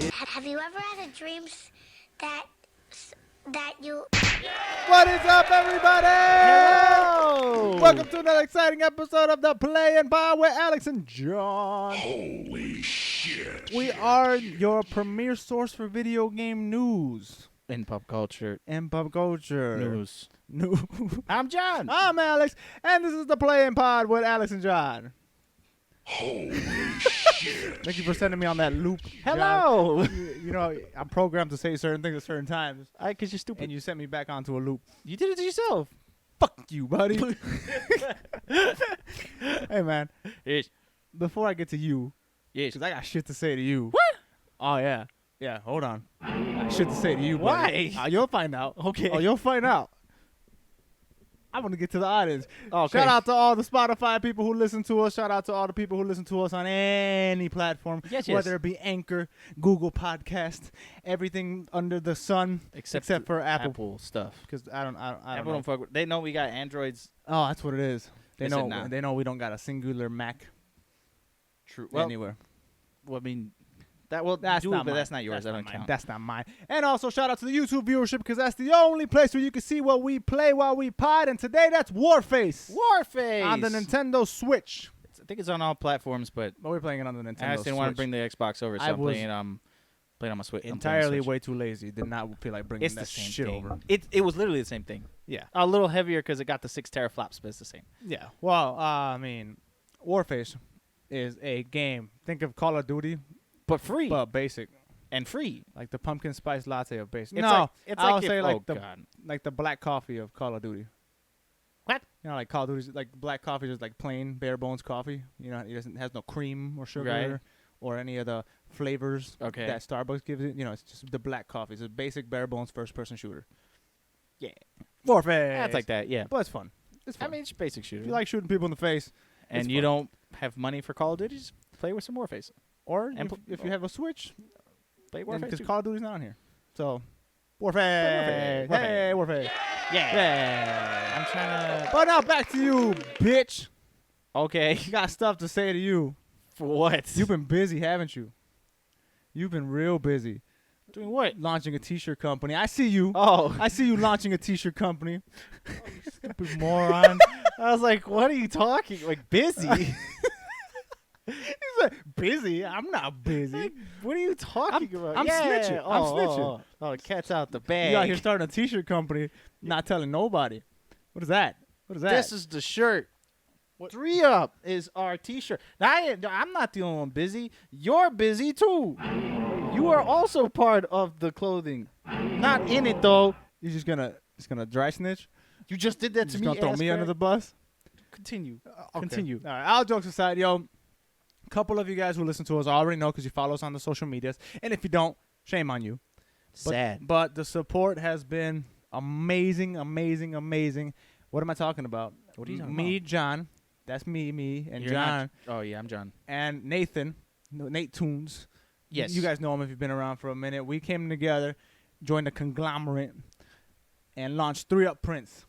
Have you ever had a dream that you... What is up, everybody? Hello! Welcome to another exciting episode of the Playing Pod with Alex and John. Holy shit. We are your premier source for video game news In pop culture and pop culture. news. I'm John. I'm Alex, and this is the Playing Pod with Alex and John. Holy shit. Thank you for sending me on that loop. Hello! John. You know, I'm programmed to say certain things at certain times, Because you're stupid. and you sent me back onto a loop. You did it to yourself. Fuck you, buddy. Hey, man. Yes. Before I get to you, Yes. because I got shit to say to you. What? Oh, yeah. Yeah, hold on. I got shit to say to you, buddy. Why? You'll find out. Okay. Oh, you'll find out. I want to get to the audience. Okay. Shout out to all the Spotify people who listen to us. Shout out to all the people who listen to us on any platform. Yes. Whether it be Anchor, Google Podcast, everything under the sun, except for Apple. stuff. Because I don't Apple know. don't fuck with. They know we got Androids. Oh, that's what it is. They Is it know. not? They know we don't got a singular Mac True. Well, anywhere. I mean, That's that's not but mine. that's not yours. That's That don't mine. count. That's not mine. And also shout out to the YouTube viewership because that's the only place where you can see what we play while we pod. And today that's Warface Warface on the Nintendo Switch. I think it's on all platforms, but But we're playing it on the Nintendo I just didn't Switch. want to bring the Xbox over, so I I'm was playing on my Switch. I'm playing Entirely Switch. way too lazy. Did not feel like bringing It's the that same shit thing. over. It was literally the same thing. Yeah. A little heavier because it got the 6 teraflops, but it's the same. Yeah. Well, I mean, Warface is a game. Think of Call of Duty, But free. but basic. And free. Like the pumpkin spice latte of basic. It's no, like, it's I like would if, say like oh God. like the black coffee of Call of Duty. What? You know, like Call of Duty's like black coffee is just like plain bare bones coffee. You know, it has no cream or sugar Right. or any of the flavors Okay. that Starbucks gives it. You know, it's just the black coffee. It's a basic bare bones first person shooter. Yeah. Warface. That's like that, yeah. But it's fun. It's I fun. mean, it's basic shooter. if you like shooting people in the face, and it's you fun. don't have money for Call of Duty, just play with some Warface. or And if you have a Switch, Play Warface. because too. Call of Duty's not on here. So, Warface. Warface. Hey, Warface. Yeah. Yeah. I'm trying to. But now back to you, bitch. Okay. Got stuff to say to you. For what? You've been busy, haven't you? You've been real busy. doing what? Launching a t-shirt company. I see you. Oh. I see you launching a t-shirt company. Stupid moron. I was like, what are you talking? Like, busy? He's like, busy? I'm not busy. Like, what are you talking about? I'm Yeah. snitching. I'm snitching. Oh, the cat's out the bag. You out here starting a t-shirt company, not telling nobody. What is that? What is that? This is the shirt. 3 Up is our T-shirt. Now, I'm not the only one busy. You're busy too. You are also part of the clothing. Not in it though. You just gonna dry snitch? You just did that You to just me. gonna throw me under the bus? Continue. Okay. Continue. All right. All jokes aside, yo. A couple of you guys who listen to us already know because you follow us on the social medias, and if you don't, shame on you. But, Sad. But the support has been amazing, amazing, amazing. What am I talking about? What are you talking Me, John. That's me, and You're John, not- oh yeah, I'm John. and Nathan, Nate Toons. Yes. You guys know him if you've been around for a minute. We came together, joined a conglomerate, and launched 3 Up Prints.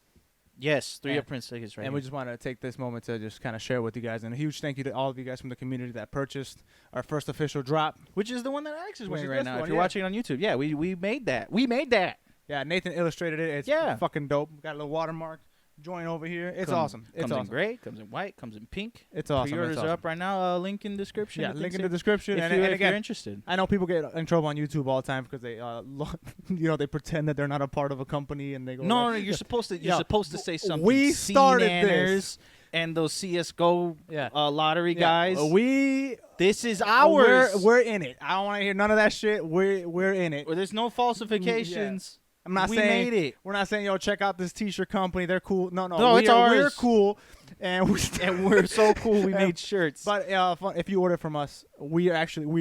Yes. 3 Yeah. Up Prince tickets right And here. we just want to take this moment to just kind of share with you guys. And a huge thank you to all of you guys from the community that purchased our first official drop. Which is the one that Alex is Which wearing is right this now. one, If you're yeah. watching it on YouTube, yeah, we made that. We made that. Yeah, Nathan illustrated it. It's Yeah. fucking dope. Got a little watermark. Join over here. It's awesome. It's Comes awesome. in gray, comes in white, comes in pink. It's awesome. Pre-orders It's are awesome. up right now. Link in description. Yeah, I think link in so. the description. If, And, you, and if again, you're interested. I know people get in trouble on YouTube all the time because they, they pretend that they're not a part of a company and they go. No, like, no, you're supposed to. You're Yeah, supposed to say something. we started CNNers and those CS:GO Yeah. lottery Yeah, guys. This is ours. We're in it. I don't want to hear none of that shit. We're in it. Well, there's no falsifications. I'm not we saying made it. We're not saying, yo, check out this t-shirt company. They're cool. No, No, we it's are, We're ours. cool, and we And we're so cool. We And- made shirts. But if you order from us, we're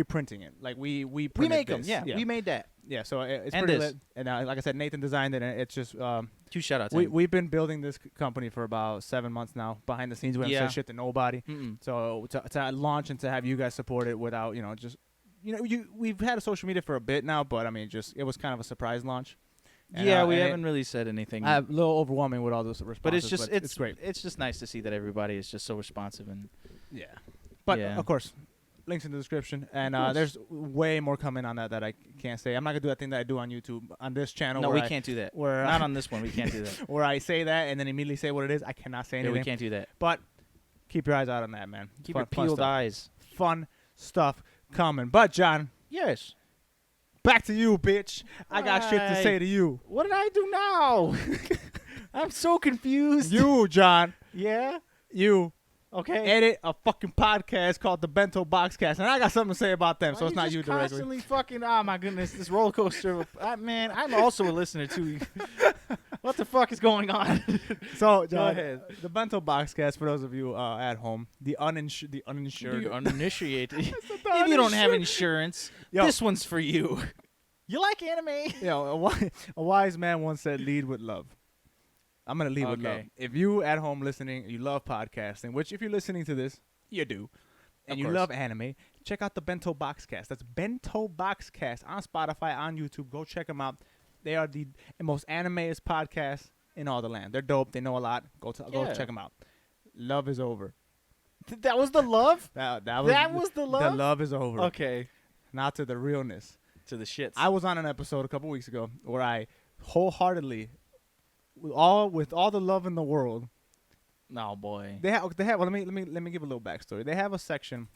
printing it. Like we we printed make them. this. Yeah, we made that. Yeah, so it's And pretty this. lit. And like I said, Nathan designed it, and it's just Two shout outs. we've been building this company for about 7 months now. Behind the scenes, we haven't Yeah. said shit to nobody. Mm-mm. So to launch and to have you guys support it without we've had a social media for a bit now, but I mean, just it was kind of a surprise launch. And, Yeah, we and haven't really said anything. a little overwhelming with all those responses, but it's just it's great. It's just nice to see that everybody is just so responsive and Yeah, but Yeah. of course, Links in the description, and course. there's way more coming on that I can't say. I'm not gonna do that thing that I do on YouTube on this channel. No, where we can't do that. where Not on this one. We can't do that. where I say that and then immediately say what it is. I cannot say Yeah, anything. we can't do that. But keep your eyes out on that, man. Keep Fun- your fun peeled stuff. eyes. Fun stuff coming. But John, Yes. back to you, bitch. I got shit to Why? say to you. What did I do now? I'm so confused. You, John. Yeah. You Okay. edit a fucking podcast called the Bento Boxcast, and I got something to say about them. Why So it's not just you directly. Constantly fucking. Oh my goodness, this roller coaster. Man, I'm also a listener too. What the fuck is going on? So, Go John, ahead. the Bento Boxcast, for those of you at home, the uninsured. You're uninitiated. If you don't have insurance, Yo. this one's for you. You like anime? A wise man once said, "Lead with love." I'm gonna lead with love. Okay. If you at home listening, you love podcasting, which if you're listening to this, you do, and Of you course. love anime, check out the Bento Boxcast. That's Bento Boxcast on Spotify, on YouTube. Go check them out. They are the most animeist podcast in all the land. They're dope. They know a lot. Go Yeah. check them out. Love is over. That was the love? That was the love? The love is over. Okay. Now to the realness. To the shits. I was on an episode a couple weeks ago where I wholeheartedly, with all the love in the world, No, boy. they have. Well, let me give a little backstory. They have a section,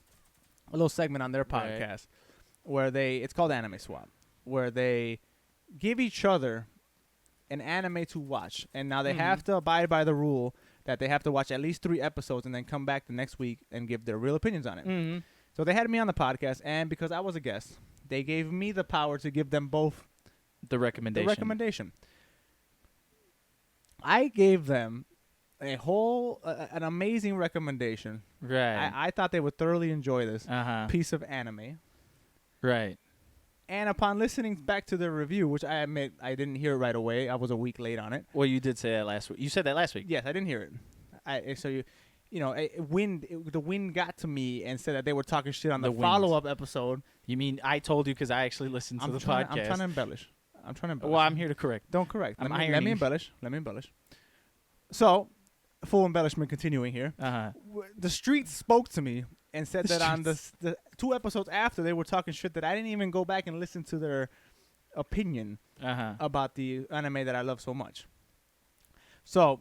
a little segment on their Right. podcast where it's called Anime Swap, where they give each other an anime to watch, and now they have to abide by the rule that they have to watch at least 3 episodes and then come back the next week and give their real opinions on it. Mm-hmm. So they had me on the podcast, and because I was a guest, they gave me the power to give them both The recommendation. the recommendation. I gave them a whole, an amazing recommendation. Right. I thought they would thoroughly enjoy this Uh-huh. piece of anime. Right. And upon listening back to their review, which I admit I didn't hear it right away, I was a week late on it. Well, you did say that last week. You said that last week. Yes, I didn't hear it. The wind got to me and said that they were talking shit on The the wind. follow-up episode. You mean I told you because I actually listened to the podcast? I'm trying to embellish. Well, I'm here to correct. Don't correct. I'm Let me ironing. embellish. Let me embellish. So, full embellishment continuing here. Uh-huh. The streets spoke to me and said The that on the 2 episodes after, they were talking shit that I didn't even go back and listen to their opinion Uh-huh. about the anime that I love so much. So,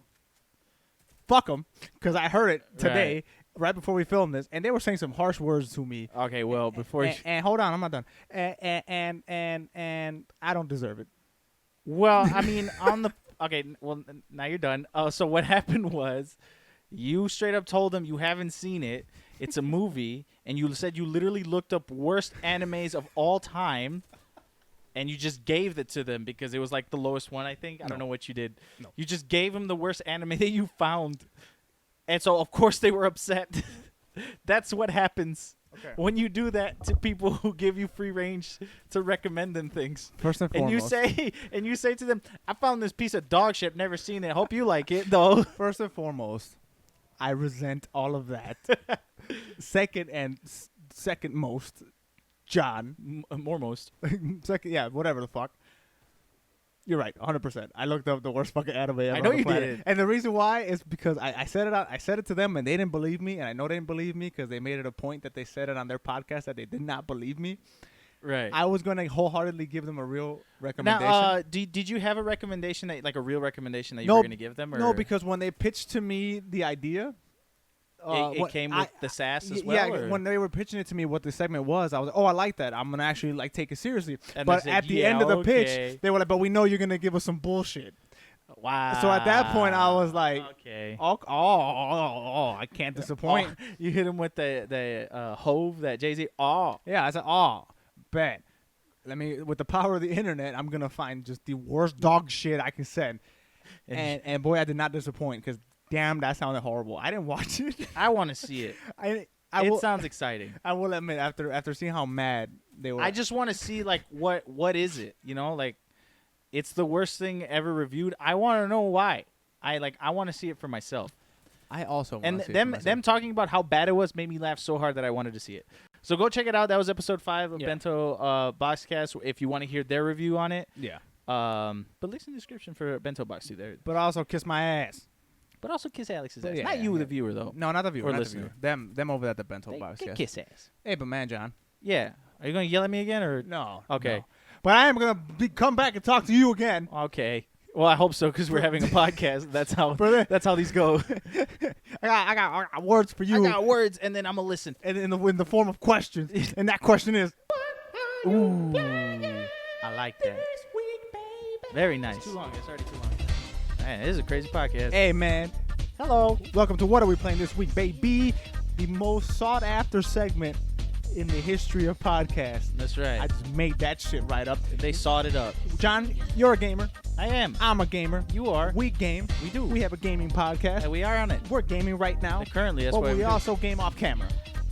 fuck them, because I heard it today, right before we filmed this, and they were saying some harsh words to me. Okay, well, before you... And hold on, I'm not done. And I don't deserve it. Well, I mean, on the... Okay, well, now you're done. So what happened was you straight up told them you haven't seen it. It's a movie, and you said you literally looked up worst animes of all time, and you just gave it to them because it was like the lowest one, I think. I don't know what you did. No. You just gave them the worst anime that you found. And so, of course, they were upset. That's what happens Okay. when you do that to people who give you free range to recommend them things. First and And foremost. you say to them, I found this piece of dog shit, never seen it. Hope you like it, though. First and foremost, I resent all of that. Second most, John. Moremost. Second, yeah, whatever the fuck. You're right, 100%. I looked up the worst fucking anime ever I know on the you planet. did. And the reason why is because I said it out. I said it to them, and they didn't believe me. And I know they didn't believe me because they made it a point that they said it on their podcast that they did not believe me. Right. I was going to wholeheartedly give them a real recommendation. Now, did you have a recommendation, like a real recommendation that you No, were going to give them? Or No, because when they pitched to me the idea, it came with the sass as well? Yeah, or? when they were pitching it to me, what the segment was, I was like, "Oh, I like that. I'm gonna actually like take it seriously." And but they said, at the "Yeah, end of the okay." pitch, they were like, "But we know you're gonna give us some bullshit." Wow. So at that point, I was like, okay. I can't disappoint." Oh, you hit him with the Hove, that Jay-Z. Oh. Yeah, I said, "Oh, bet." With the power of the internet, I'm gonna find just the worst dog shit I can send. And boy, I did not disappoint because damn, that sounded horrible. I didn't watch it. I want to see it. I Sounds exciting. I will admit, after seeing how mad they were, I just want to see, like, what is it? You know, like, it's the worst thing ever reviewed. I want to know why. I want to see it for myself. I also want And to see it for myself. them talking about how bad it was made me laugh so hard that I wanted to see it. So go check it out. That was episode 5 of Yeah. Bento Boxcast. If you want to hear their review on it, Yeah. but links in the description for Bento Box too. There. But also kiss my ass. but also kiss Alex's Well, ass. yeah, Not you, yeah. the viewer, though. No, not the viewer. Or Not listener. the viewer. Them over at the Bento They Boxcast. kiss ass. Hey, but man, John. Yeah. Are you gonna yell at me again or No. Okay. no. But I am gonna come back and talk to you again. Okay. Well, I hope so because we're having a podcast. That's how Brother. that's how these go. I got words for you. I got words, and then I'm gonna listen. and in the form of questions. And that question is, Ooh, I like that. Very nice. too long. It's already too long. Man, this is a crazy podcast. Hey, man. Hello. Welcome to What Are We Playing This Week, baby? The most sought after segment in the history of podcasts. That's right. I just made that shit right up. They sawed it up. John, you're a gamer. I am. I'm a gamer. You are. We game. We do. We have a gaming podcast. And we are on it. We're gaming right now. Currently, that's but why we we do. also game off camera.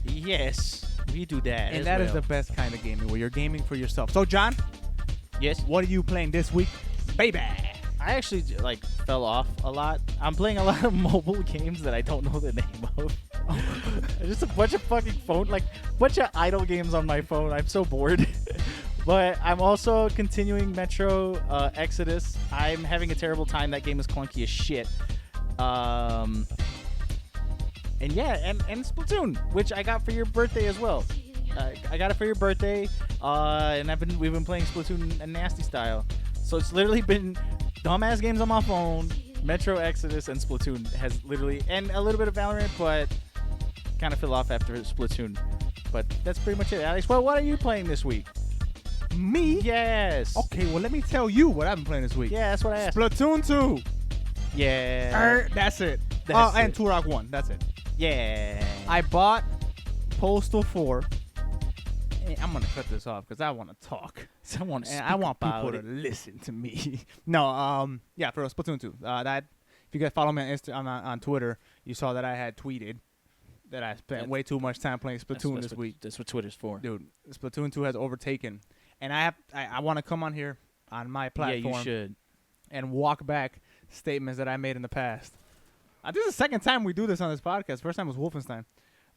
Yes, we do that. And as that is well. the best kind of gaming, where you're gaming for yourself. So, John, Yes. what are you playing this week, baby? I actually fell off a lot. I'm playing a lot of mobile games that I don't know the name of. Just a bunch of fucking bunch of idle games on my phone. I'm so bored. But I'm also continuing Metro Exodus. I'm having a terrible time. That game is clunky as shit. And yeah, and Splatoon, which I got for your birthday as well. I got it for your birthday, and we've been playing Splatoon in nasty style. So it's literally been dumbass games on my phone, Metro Exodus, and Splatoon has literally, and a little bit of Valorant, but kind of fell off after Splatoon. But that's pretty much it, Alex. Well, what are you playing this week? Me? Yes. Okay, well, let me tell you what I've been playing this week. Yeah, that's what I asked. Splatoon 2. Yeah. That's it. That's And it. Turok 1. That's it. Yeah. I bought Postal 4. I'm going to cut this off because I want to talk. Someone. And I want people to listen to me. No, yeah, for Splatoon 2. If you guys follow me on Twitter, you saw that I had tweeted that I spent way too much time playing Splatoon this week. That's what Twitter's for. Dude, Splatoon 2 has overtaken. And I want to come on here on my platform. Yeah, you should. And walk back statements that I made in the past. This is the second time we do this on this podcast. First time was Wolfenstein.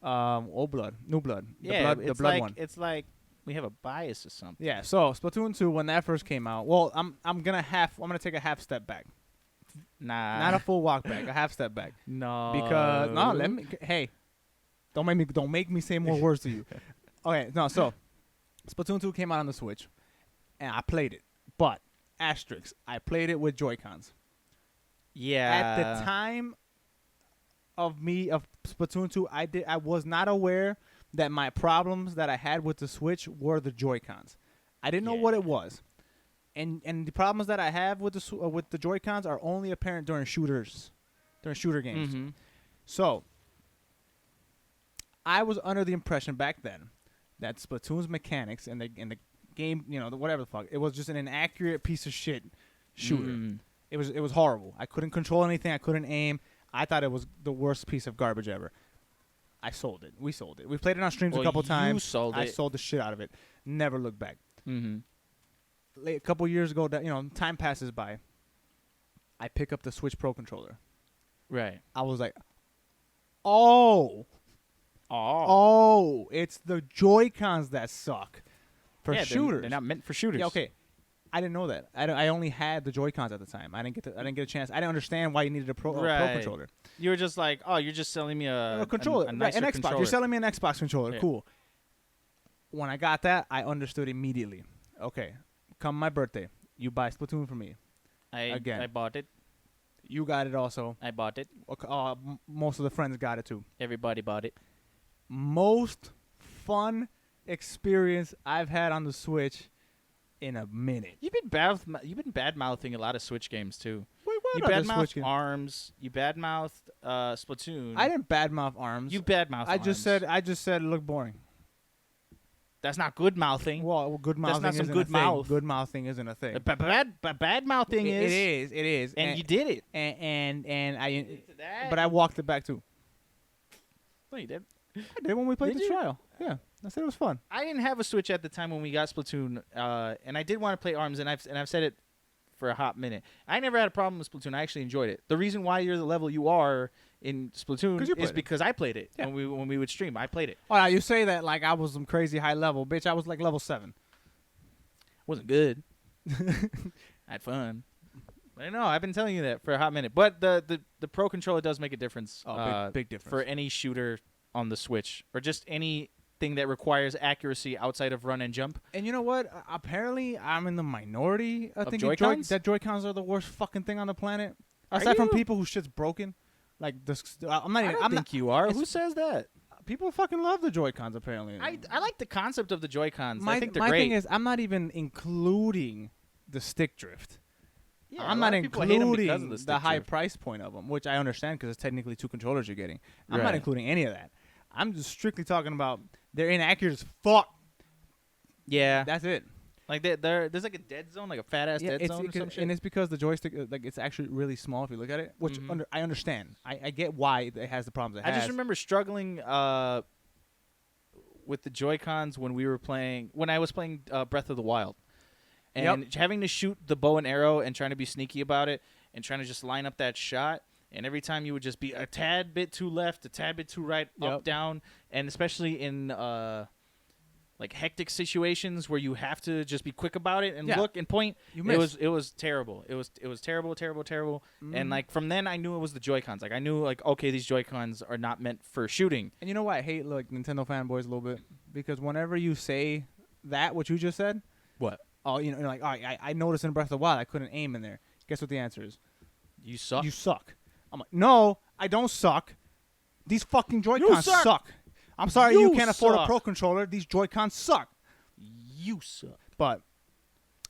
Old Blood, New Blood. The blood one. It's like we have a bias or something. Yeah, so Splatoon 2, when that first came out, well, I'm gonna take a half step back. Nah. Not a full walk back, a half step back. No. Because don't make me say more words to you. Okay, no, so Splatoon 2 came out on the Switch, and I played it. But asterisk, I played it with Joy-Cons. Yeah. At the time of Splatoon 2, I was not aware that my problems that I had with the Switch were the Joy-Cons. I didn't know what it was. And the problems that I have with the Joy-Cons are only apparent during shooter games. Mm-hmm. So, I was under the impression back then that Splatoon's mechanics and the game, whatever the fuck, it was just an inaccurate piece of shit shooter. Mm. It was horrible. I couldn't control anything. I couldn't aim. I thought it was the worst piece of garbage ever. I sold it. We sold it. We played it on streams a couple times. Sold it. I sold the shit out of it. Never looked back. Mm-hmm. A couple years ago, time passes by. I pick up the Switch Pro controller. Right. I was like, oh, it's the Joy-Cons that suck for shooters. They're not meant for shooters. Yeah, okay. I didn't know that. I only had the Joy-Cons at the time. I didn't get a chance. I didn't understand why you needed a pro controller. You were just like, oh, you're just selling me a controller, a nicer an Xbox. controller. You're selling me an Xbox controller. Yeah. Cool. When I got that, I understood immediately. Okay, come my birthday, you buy Splatoon for me. I bought it. You got it also. I bought it. Most of the friends got it too. Everybody bought it. Most fun experience I've had on the Switch in a minute. You've been bad mouthing a lot of Switch games too. Wait, You what other badmouthed Switch game? ARMS. You badmouthed Splatoon. I didn't badmouth ARMS. You badmouthed. I just said it looked boring. That's not good mouthing. Well, good mouthing not some isn't good a thing. mouth. Good mouthing isn't a thing. Bad mouthing is. It is. And you did it. And I. that. But I walked it back too. No, you did. I did when we played Did the you? trial. Yeah, I said it was fun. I didn't have a Switch at the time when we got Splatoon, and I did want to play ARMS, and I've said it for a hot minute. I never had a problem with Splatoon. I actually enjoyed it. The reason why you're the level you are in Splatoon is because I played it. Yeah. When we would stream. I played it. Oh, now you say that like I was some crazy high level, bitch. I was like level 7. Wasn't good. I had fun. I know. I've been telling you that for a hot minute. But the Pro Controller does make a difference. Big difference. For any shooter on the Switch or just anything that requires accuracy outside of run and jump. And you know what? Apparently, I'm in the minority. I think Joy-Cons? that Joy-Cons are the worst fucking thing on the planet. Aside from people who shit's broken. Like, this, I'm not even. I think you are. Who says that? People fucking love the Joy-Cons, apparently. I like the concept of the Joy-Cons. My I think they're my great. thing is, I'm not even including the stick drift. Yeah, I'm a not lot of people hate 'em because including of the the stick high drift. price point of them, which I understand because it's technically 2 controllers you're getting. I'm not Right. including any of that. I'm just strictly talking about they're inaccurate as fuck. Yeah. That's it. Like there's like a dead zone, like a fat ass dead zone or some shit. And it's because the joystick, like, it's actually really small if you look at it, which I understand. I get why it has the problems it has. I just remember struggling with the Joy-Cons when I was playing Breath of the Wild. And having to shoot the bow and arrow and trying to be sneaky about it and trying to just line up that shot. And every time you would just be a tad bit too left, a tad bit too right, up, down. And especially in like hectic situations where you have to just be quick about it and look and point. It was terrible. It was terrible. And like from then I knew it was the Joy-Cons. Like I knew like, okay, these Joy-Cons are not meant for shooting. And you know why I hate like Nintendo fanboys a little bit? Because whenever you say what you just said, What? oh, you're like, oh, I noticed in Breath of the Wild I couldn't aim in there. Guess what the answer is? You suck. You suck. I'm like, no, I don't suck. These fucking Joy-Cons suck. I'm sorry you can't afford a Pro Controller. These Joy-Cons suck. You suck. But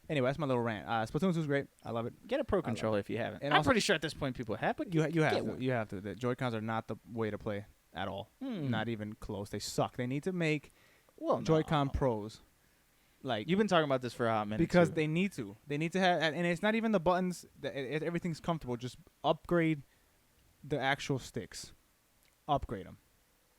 anyway, that's my little rant. Splatoon 2 is great. I love it. Get a Pro Controller if you haven't. And I'm also- pretty sure at this point people have, but You have to. one. You have to. The Joy-Cons are not the way to play at all. Not even close. They suck. They need to make Joy-Con Pros. Like, You've been talking about this for a hot minute. because too. they need to. They need to have, and it's not even the buttons. Everything's comfortable. Just upgrade the actual sticks. Upgrade them.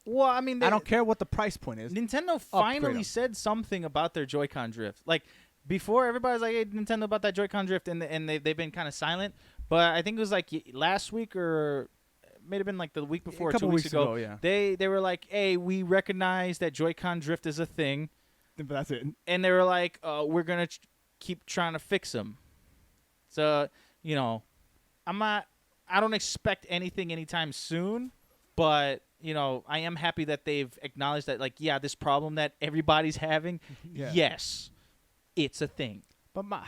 Well, I mean, I don't care what the price point is. Nintendo finally said something about their Joy-Con drift. Like before, everybody's like, "Hey, Nintendo about that Joy-Con drift," and they've been kind of silent. But I think it was like last week or it may have been like the week before, A couple 2 weeks ago. yeah. They were like, "Hey, we recognize that Joy-Con drift is a thing," But that's it. and they were like, "We're gonna keep trying to fix them." So you know, I don't expect anything anytime soon, but you know, I am happy that they've acknowledged that, like, yeah, this problem that everybody's having, Yeah. yes, it's a thing. But I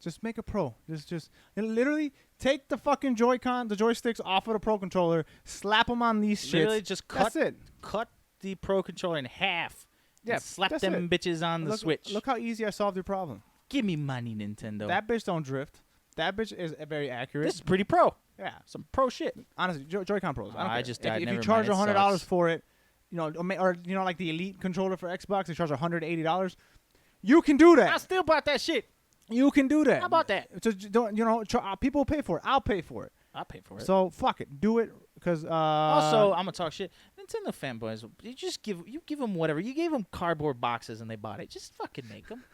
just make a Pro. Just literally take the fucking Joy-Con, the joysticks off of the Pro Controller, slap them on these shits. Literally just cut That's it. cut the Pro Controller in half. Yeah, and slap that's them it. bitches on the Look, Switch. Look how easy I solved your problem. Give me money, Nintendo. That bitch don't drift. That bitch is very accurate. This is pretty pro. Yeah. Some pro shit. Honestly, Joy-Con Pros. I, don't I care. just died. If Never you charge mind. It $100 sucks. for it, you know, or you know, like the Elite controller for Xbox, they charge $180. You can do that. I still bought that shit. You can do that. How about that? So don't people pay for it? I'll pay for it. I'll pay for it. So fuck it, do it. Because also, I'm gonna talk shit. Nintendo fanboys, you give them whatever. You gave them cardboard boxes and they bought it. Just fucking make them.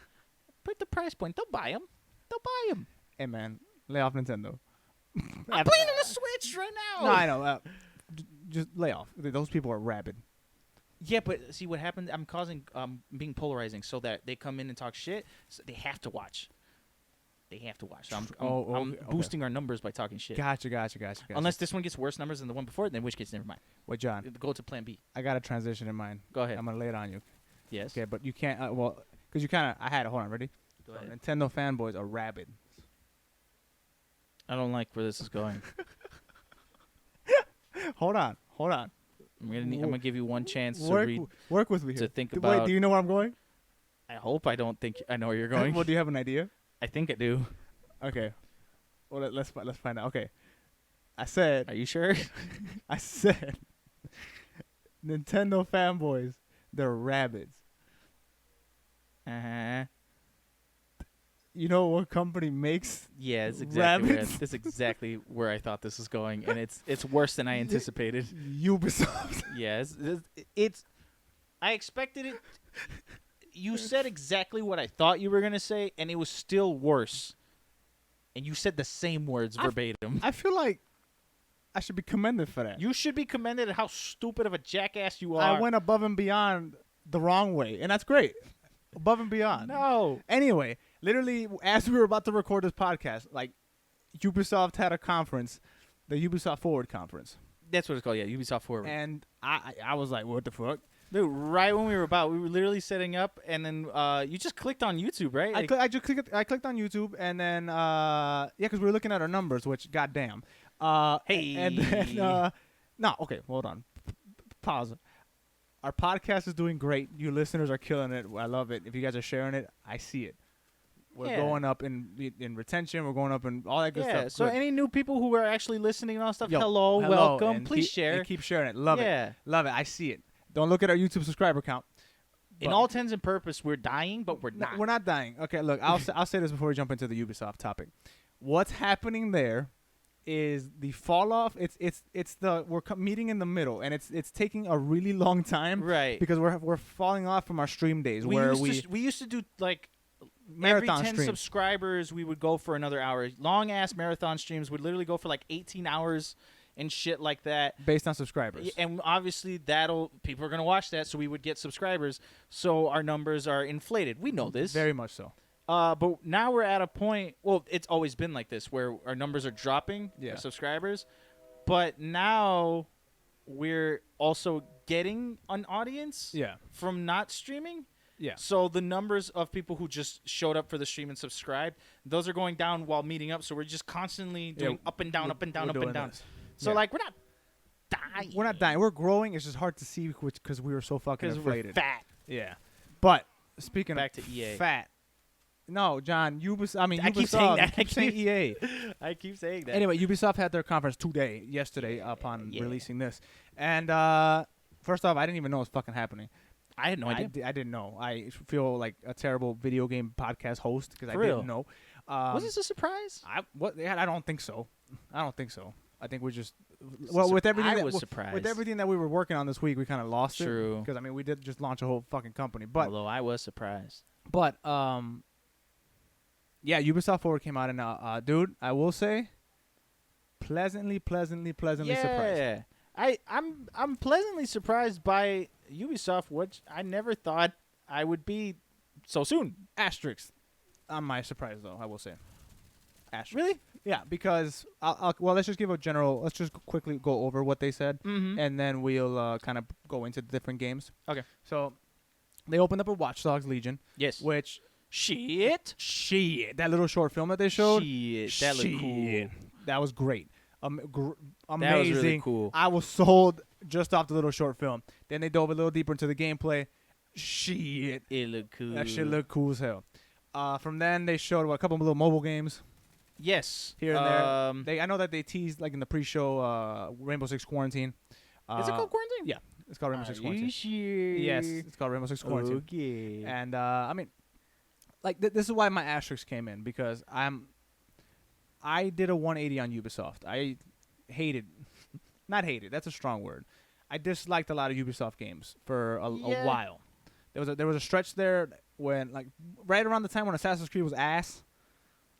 Put the price point. They'll buy them. They'll buy them. hey man, lay off Nintendo. I'm playing on the Switch right now. No, I know. Just lay off. Those people are rabid. Yeah, but see what happened? I'm being polarizing so that they come in and talk shit. So they have to watch. So I'm Okay. boosting our numbers by talking shit. Gotcha. Unless this one gets worse numbers than the one before, then in which case, never mind. Wait, John, Go to plan B. I got a transition in mind. Go ahead. I'm gonna lay it on you. Yes. Okay, but you can't. Because you kind of. I had it. Hold on, ready? Go ahead. Nintendo fanboys are rabid. I don't like where this is going. Hold on. I'm gonna give you one chance to Work, read. work with me here. to think Wait, about- do you know where I'm going? I hope I don't think I know where you're going. Well, do you have an idea? I think I do. Okay. Well, let's find out. Okay. I said Are you sure? Nintendo fanboys, they're rabbits. Uh-huh. You know what company makes Yeah, it's exactly where, Rabbits? that's exactly where I thought this was going, and it's worse than I anticipated. Ubisoft? Yeah, it's I expected it. You said exactly what I thought you were gonna say, and it was still worse. And you said the same words verbatim. I feel like I should be commended for that. You should be commended at how stupid of a jackass you are. I went above and beyond the wrong way, and that's great. Above and beyond. No. Anyway, literally, as we were about to record this podcast, like Ubisoft had a conference, the Ubisoft Forward conference, That's what it's called. Yeah, Ubisoft Forward. and I was like, what the fuck? Dude, right when we were literally setting up, and then you just clicked on YouTube, right? Like, I clicked on YouTube, and then because we were looking at our numbers, which goddamn. Hey. And then no, okay, hold on, pause. Our podcast is doing great. You listeners are killing it. I love it. If you guys are sharing it, I see it. We're going up in retention. We're going up in all that good yeah. stuff. So Good. any new people who are actually listening and all that stuff, Yo, hello, welcome. and Please keep, share. and keep sharing it. Love Yeah. it. Love it. I see it. Don't look at our YouTube subscriber count. In But- all intents and purpose, we're dying, but we're No, not. we're not dying. Okay, look, I'll say this before we jump into the Ubisoft topic. What's happening there is the fall off. We're meeting in the middle, and it's taking a really long time, Right. Because we're falling off from our stream days where we used to do like marathon every 10 streams. subscribers, we would go for another hour. Long ass marathon streams would literally go for like 18 hours and shit like that. based on subscribers. And obviously people are gonna watch that, so we would get subscribers. So our numbers are inflated. We know this. Very much so. But now we're at a point. Well, it's always been like this, where our numbers are dropping. Yeah. Our subscribers. But now we're also getting an audience. Yeah. From not streaming. Yeah. So the numbers of people who just showed up for the stream and subscribed, those are going down while meeting up. So we're just constantly doing up and down, up and down, We're up and doing down. this. So Yeah. like we're not dying. We're not dying. We're growing. It's just hard to see because we were so fucking because we're inflated. fat. Yeah. But speaking Back of to EA. fat. No, John, Ubisoft. I mean, I Ubisoft. keep saying that. You keep saying EA. I keep saying that. Anyway, Ubisoft had their conference yesterday, upon Yeah. releasing this. And first off, I didn't even know it was fucking happening. I had no idea. I didn't know. I feel like a terrible video game podcast host because I For real? didn't know. Was this a surprise? I don't think so. I don't think so. I think we just So with everything I was surprised. with everything that we were working on this week, we kind of lost it. True. Because I mean, we did just launch a whole fucking company, but Although I was surprised. yeah, Ubisoft Forward came out, and dude, I will say, pleasantly surprised. Yeah. I'm pleasantly surprised by Ubisoft, which I never thought I would be so soon. Asterisk on my surprise, though, I will say. Asterisk. Really? Yeah, because let's just quickly go over what they said, Mm-hmm. and then we'll kind of go into the different games. Okay. So they opened up a Watchdogs Legion, Yes. which Shit. that little short film that they showed, Shit. That looked cool. that was great. Amazing. That was really cool. I was sold just off the little short film. Then they dove a little deeper into the gameplay. Shit. It looked cool. That shit looked cool as hell. From then they showed a couple of little mobile games Yes. here and there. I know that they teased like in the pre-show Rainbow Six Quarantine. Is it called Quarantine? Yeah, it's called Rainbow Six Are Quarantine. you sure? Yes, it's called Rainbow Six Quarantine. Okay. And I mean, like this is why my asterisk came in, because I did a 180 on Ubisoft. I not hated. That's a strong word. I disliked a lot of Ubisoft games for a while. There was a stretch there when, like, right around the time when Assassin's Creed was ass,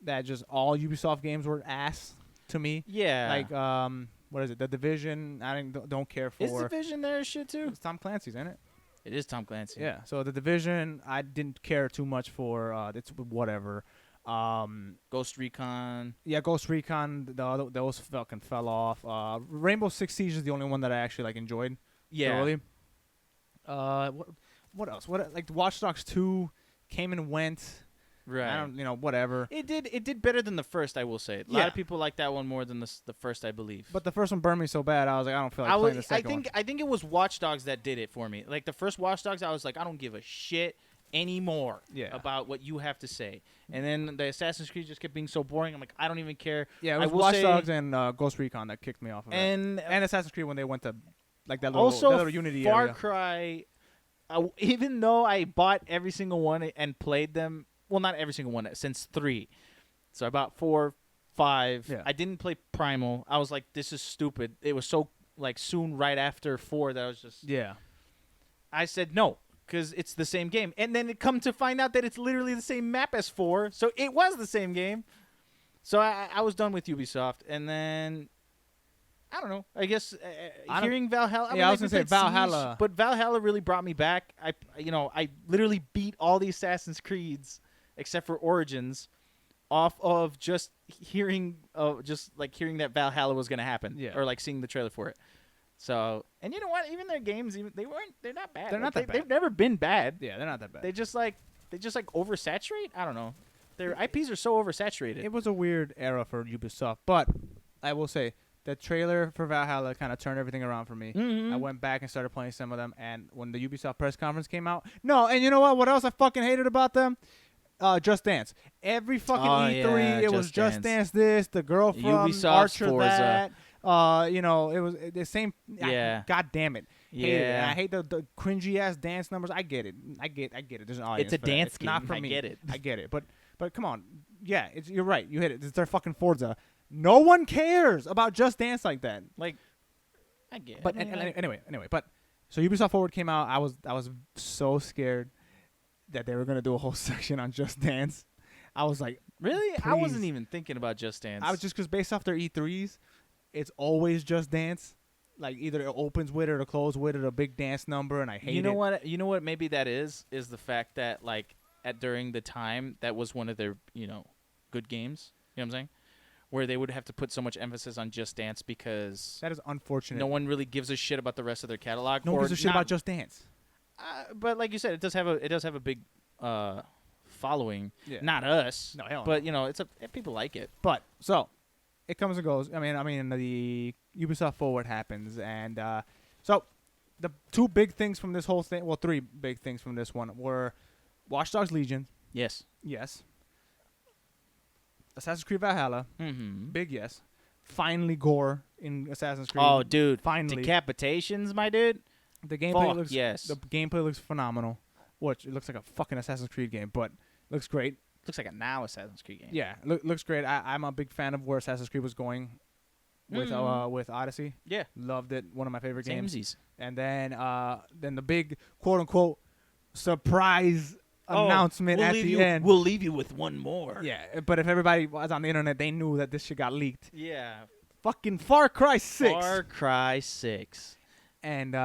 that just all Ubisoft games were ass to me. Yeah. Like what is it? The Division. I don't care for. Is Division there shit too? It's Tom Clancy's, isn't it? It is Tom Clancy. Yeah. So the Division, I didn't care too much for. It's whatever. Ghost Recon. Yeah, Ghost Recon. Those fucking fell off. Rainbow Six Siege is the only one that I actually like enjoyed. Yeah. Thoroughly. What else? Like Watch Dogs 2 came and went. Right. I don't, whatever. It did better than the first, I will say. A lot Yeah. of people like that one more than the first, I believe. But the first one burned me so bad, I was like, I don't feel like playing the second one. I think it was Watch Dogs that did it for me. Like the first Watch Dogs, I was like, I don't give a shit anymore about what you have to say. And then the Assassin's Creed just kept being so boring. I'm like, I don't even care. Yeah, it I was will Watch say- Dogs and Ghost Recon that kicked me off of it. And Assassin's Creed when they went to like that little, also that little Unity Far area. Cry, even though I bought every single one and played them, well, not every single one, since 3. So I bought 4, 5. Yeah. I didn't play Primal. I was like, this is stupid. It was so like soon right after 4 that I was just... Yeah. I said no, because it's the same game. And then it come to find out that it's literally the same map as 4. So it was the same game. So I was done with Ubisoft. And then... I don't know. I guess hearing Valhalla. I was gonna say we played Siege, Valhalla. but Valhalla really brought me back. I literally beat all the Assassin's Creeds except for Origins off of just hearing that Valhalla was gonna happen, Yeah. or like seeing the trailer for it. So, and you know what? Even their games, they're not bad. They're not that bad. They've never been bad. Yeah, they're not that bad. They just oversaturate. I don't know. Their IPs are so oversaturated. It was a weird era for Ubisoft, but I will say the trailer for Valhalla kind of turned everything around for me. Mhm. I went back and started playing some of them, and when the Ubisoft press conference came out, no, and you know what? What else I fucking hated about them? Just Dance. Every fucking Oh, E3, yeah, it was Just Just Dance. Dance this, the girl from Ubisoft's Archer Forza. that. You know, it was the same. Yeah. God damn it. Hate it. And Yeah. I hate the cringy ass dance numbers. I get it. I get it. There's an audience. It's a for that. dance It's not game. for I me. get it. I get it. But come on. Yeah, you're right. You hit it. It's their fucking Forza. No one cares about Just Dance like that. Like, I get it. But anyway. But so Ubisoft Forward came out. I was so scared that they were gonna do a whole section on Just Dance. I was like, really? I wasn't please. even thinking about Just Dance. I was just because based off their E3s, it's always Just Dance. Like either it opens with it or closes with it, a big dance number, and I hate it. You know what? Maybe that is the fact that like during the time that was one of their good games. You know what I'm saying? Where they would have to put so much emphasis on Just Dance because That is unfortunate. no one really gives a shit about the rest of their catalog. No one or gives a shit not- about Just Dance. But like you said, it does have a big following. Yeah. Not us. No, hell no. But people like it. But so it comes and goes. I mean, the Ubisoft Forward happens, and so the two big things from this whole thing. Well, three big things from this one were Watchdogs Legion. Yes. Yes. Assassin's Creed Valhalla. Mm-hmm. Big yes. Finally, gore in Assassin's Creed. Oh, dude. Finally, Decapitations, my dude. the gameplay Fuck looks. yes. The gameplay looks phenomenal. Which it looks like a fucking Assassin's Creed game, but looks great. Looks like a now Assassin's Creed game. Yeah, looks great. I'm a big fan of where Assassin's Creed was going with Odyssey. Yeah. Loved it. One of my favorite games. Samesies. And then the big quote unquote surprise announcement at the end. We'll leave you with one more. Yeah, but if everybody was on the internet, they knew that this shit got leaked. Yeah. Fucking Far Cry 6. Far Cry 6. And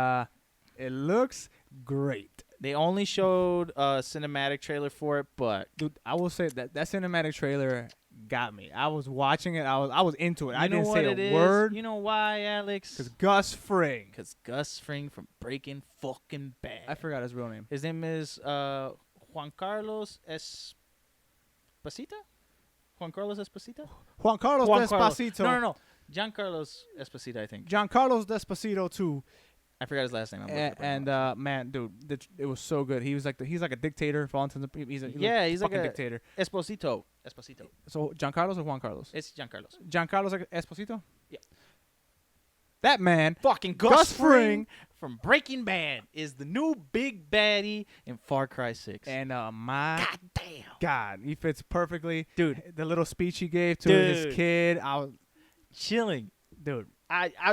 it looks great. They only showed a cinematic trailer for it, but Dude, I will say that cinematic trailer got me. I was watching it. I was into it. I didn't say a word. You know why, Alex? Because Gus Fring. Because Gus Fring from Breaking Fucking Bad. I forgot his real name. His name is Juan Carlos Esposito? Juan Carlos Esposito? Juan Carlos Despacito. No. Giancarlos Esposito, I think. Giancarlos Despacito too. I forgot his last name. Man, dude, it was so good. He's like a dictator. For all intents and purposes. He's like fucking a dictator. Esposito. So Giancarlos or Juan Carlos? It's Giancarlos. Giancarlos Esposito. Yeah. That man, Fucking Gus Fring from Breaking Bad is the new big baddie in Far Cry 6. and my God damn. God, he fits perfectly, Dude. The little speech he gave to Dude. his kid, I was, Chilling. dude,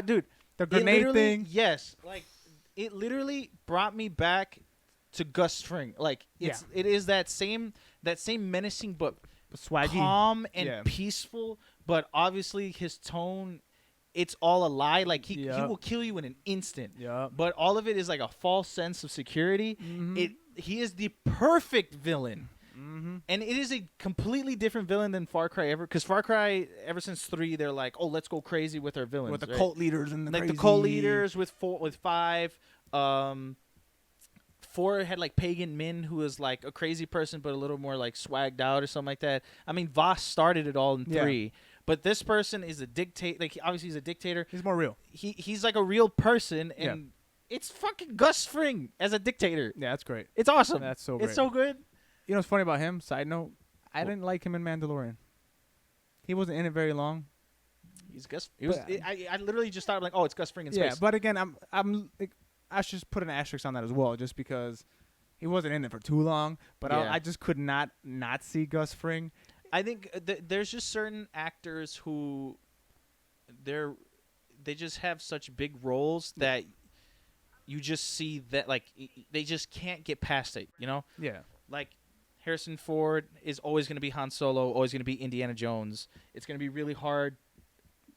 Dude. the It grenade literally- thing. Yes. Like, it literally brought me back to Gus Fring. Like, it is that same menacing but Swaggy. calm and Yeah. peaceful, but obviously his tone, it's all a lie. Like, he Yep. will kill you in an instant. Yup. But all of it is like a false sense of security. Mhm. He is the perfect villain. Mm-hmm. And it is a completely different villain than Far Cry ever. Because Far Cry, ever since 3, they're like, oh, let's go crazy with our villains. With the right? cult leaders and the Like crazy. the cult leaders with 5. 4 had like Pagan Min, who was like a crazy person, but a little more like swagged out or something like that. I mean, Voss started it all in 3. But this person is a dictator. Like, obviously, he's a dictator. He's more real. He's like a real person, and it's fucking Gus Fring as a dictator. Yeah, that's great. It's awesome. That's so great. It's so good. You know what's funny about him? Side note, I didn't like him in Mandalorian. He wasn't in it very long. He's Gus. I literally just thought like, oh, it's Gus Fring in space. Yeah, but again, I should just put an asterisk on that as well, just because he wasn't in it for too long. But Yeah. I just could not see Gus Fring. I think there's just certain actors who they just have such big roles that you just see that like they just can't get past it, you know? Yeah. Like Harrison Ford is always going to be Han Solo, always going to be Indiana Jones. It's going to be really hard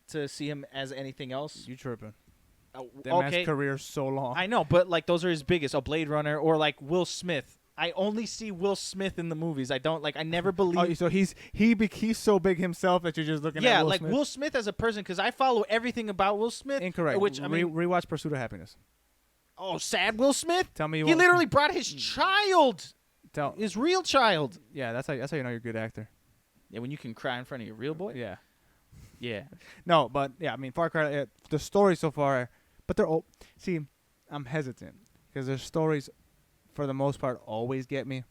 to see him as anything else. You tripping. That Okay, man's career's so long. I know, but like those are his biggest. Oh, Blade Runner or like Will Smith. I only see Will Smith in the movies. I don't I never believe. Oh, so he's so big himself that you're just looking at yeah, Will like Smith? Will Smith as a person, because I follow everything about Will Smith. Incorrect. Which I mean, rewatch Pursuit of Happiness. sad Will Smith. Tell me you he won't- literally brought his child, Tell. his real child. Yeah, that's how you know you're a good actor. Yeah, when you can cry in front of your real boy. Yeah. Yeah. No, but yeah, I mean, Far Cry. The story so far, but they're all. See, I'm hesitant because their stories, for the most part, always get me.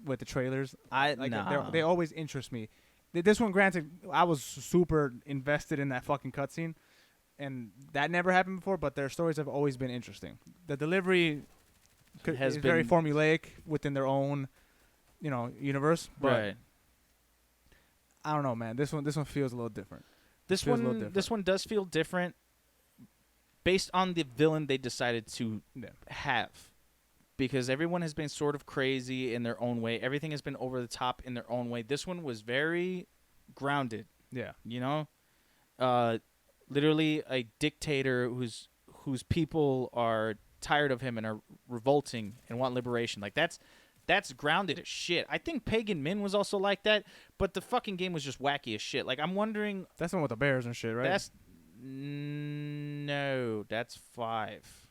With the trailers, they always interest me. This one, granted, I was super invested in that fucking cutscene, and that never happened before. But their stories have always been interesting. The delivery is very formulaic within their own, universe. But Right. I don't know, man. This one feels a little different. This one does feel different, based on the villain they decided to have. Because everyone has been sort of crazy in their own way. Everything has been over the top in their own way. This one was very grounded. Yeah. Literally a dictator whose people are tired of him and are revolting and want liberation. Like that's grounded as shit. I think Pagan Min was also like that, but the fucking game was just wacky as shit. Like I'm wondering. That's the one with the bears and shit, right? No, that's 5.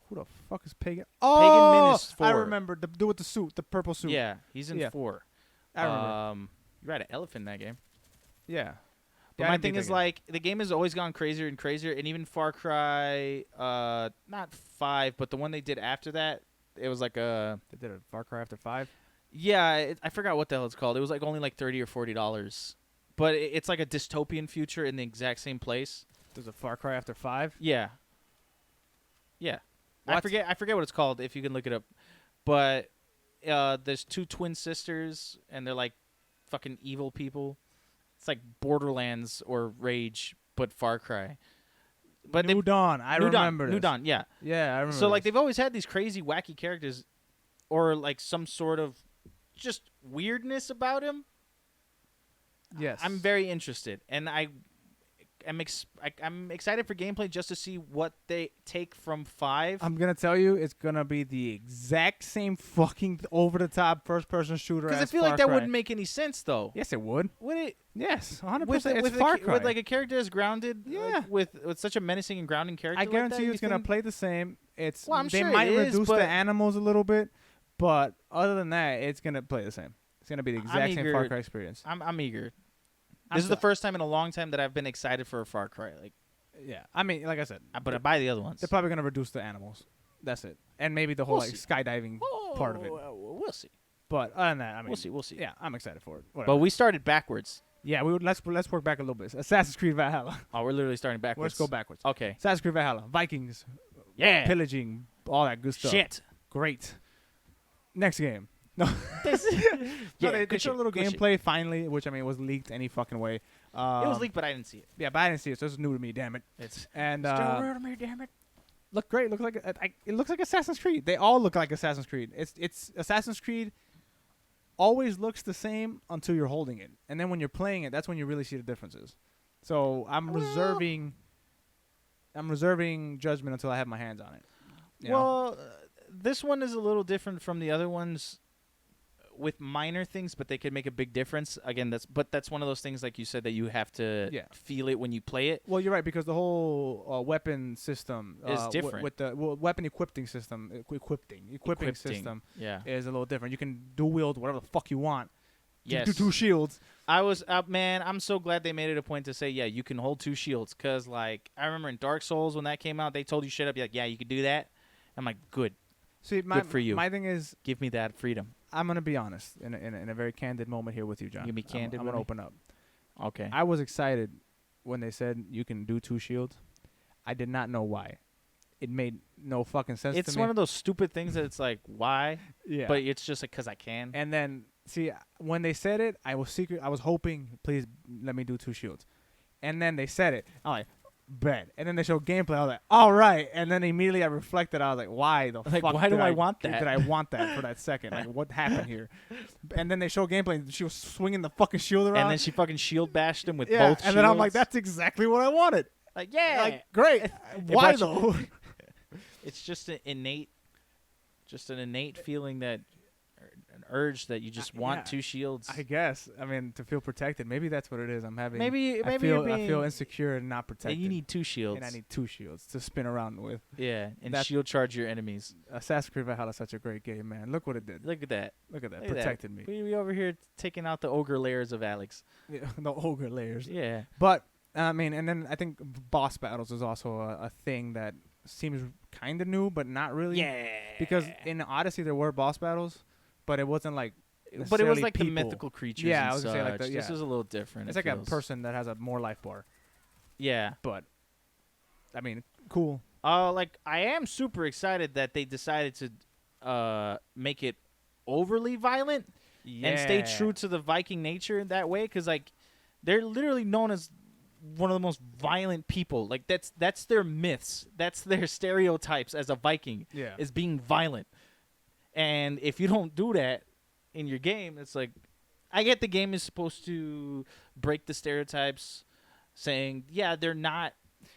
Who the fuck is Pagan? Pagan Min is 4. I remember the dude with the suit, the purple suit. Yeah, he's in 4. I remember. You ride an elephant in that game. Yeah. But Yeah, I my didn't thing beat is, that game. the game has always gone crazier and crazier, and even Far Cry, not 5, but the one they did after that, it was like a... They did a Far Cry after 5? Yeah, I forgot what the hell it's called. It was only $30 or $40. But it's like a dystopian future in the exact same place. There's a Far Cry after 5? Yeah. Yeah. What? I forget what it's called, if you can look it up. But there's 2 twin sisters, and they're like fucking evil people. It's like Borderlands or Rage, but Far Cry. But New Dawn. I remember this. New Dawn, yeah. Yeah, I remember So, this. they've always had these crazy, wacky characters, or, some sort of just weirdness about him. Yes. I'm very interested, and I'm excited for gameplay just to see what they take from 5. I'm going to tell you, it's going to be the exact same fucking over-the-top first-person shooter Because I as feel Far like that Cry. wouldn't make any sense, though. Yes, it would. Would it? Yes, 100%. With It's Far Cry. with a character as grounded, Yeah. with such a menacing and grounding character. I like guarantee that, you it's going to think- play the same. It's Well, I'm they sure might it is, reduce but- the animals a little bit, but other than that, it's going to play the same. It's going to be the exact same Far eager. Cry experience. I'm eager. I'm This is the so- first time in a long time that I've been excited for a Far Cry. Yeah, I mean, like I said, But I buy the other ones. they're probably going to reduce the animals. That's it. And maybe the whole We'll see. skydiving part of it. We'll see. But other than that, I mean, We'll see. Yeah, I'm excited for it. But Whatever. we started backwards. Yeah, let's work back a little bit. Assassin's Creed Valhalla. Oh, we're literally starting backwards. Let's go backwards. Okay. Assassin's Creed Valhalla. Vikings. Yeah. Pillaging. All that good stuff. Shit. Great. Next game. No. Yeah, They good showed a shit, little good shit. gameplay finally, which I mean was leaked any fucking way. It was leaked, but I didn't see it. Yeah, but I didn't see it, so it's new to me. Damn it. It's And still real to me, damn it. look great. Looks like it looks like Assassin's Creed. They all look like Assassin's Creed. It's Assassin's Creed. Always looks the same until you're holding it, and then when you're playing it, that's when you really see the differences. So I'm reserving judgment until I have my hands on it. You know? Well, this one is a little different from the other ones with minor things, but they could make a big difference. Again, that's one of those things, like you said, that you have to feel it when you play it. Well, you're right, because the whole weapon system Is different. with the weapon equipping system. Equipping system Yeah. is a little different. You can dual wield whatever the fuck you want. Yes. Do 2 shields. I was man, I'm so glad they made it a point to say, yeah, you can hold 2 shields, cuz I remember in Dark Souls when that came out, they told you shit up, like, yeah, you could do that. I'm like, good. See, my, Good for you. My thing is, Give me that freedom. I'm gonna be honest in a very candid moment here with you, John. You gonna be candid I'm with gonna me? open up. Okay. I was excited when they said you can do 2 shields. I did not know why. It made no fucking sense to me. It's one of those stupid things that it's like, why? Yeah. But it's just cuz I can. And then, see, when they said it, I was hoping, please let me do 2 shields. And then they said it. I'm like, bet. And then they showed gameplay. I was like, all right. And then immediately I reflected. I was like, why the Like, fuck? why do I want that? Did I want that for that second? Like, what happened here? And then they showed gameplay. And she was swinging the fucking shield around. And then she fucking shield bashed him with yeah. both shields. And then I'm like, that's exactly what I wanted. like, yeah. Like, great. Why brought you- though? It's just an innate Just an innate feeling that, an urge that you just want yeah. 2 shields. I guess. I mean, to feel protected. Maybe that's what it is. I'm having. Maybe I you're feel being, insecure and not yeah, protected. you need 2 shields. And I need 2 shields to spin around with. Yeah, and That's- shield charge your enemies. Assassin's Creed Valhalla is such a great game, man. Look what it did. Look at that. Look at that. Look at that. Protected me. We over here taking out the ogre layers of Alex. Yeah, the ogre layers. Yeah. But I mean, and then I think boss battles is also a thing that seems kind of new, but not really. Yeah. Because in Odyssey there were boss battles, but it wasn't like. But it was necessarily like people. the mythical creatures. Yeah, and I was gonna say like such. the, This yeah. is a little different. It's it like a feels. person that has a more life bar. Yeah. But I mean, cool. Like I am super excited that they decided to make it overly violent and stay true to the Viking nature in that way, because like they're literally known as one of the most violent people. Like that's their myths. That's their stereotypes as a Viking. Yeah. Is being violent. And if you don't do that in your game, it's like, I get the game is supposed to break the stereotypes, saying, yeah, they're not.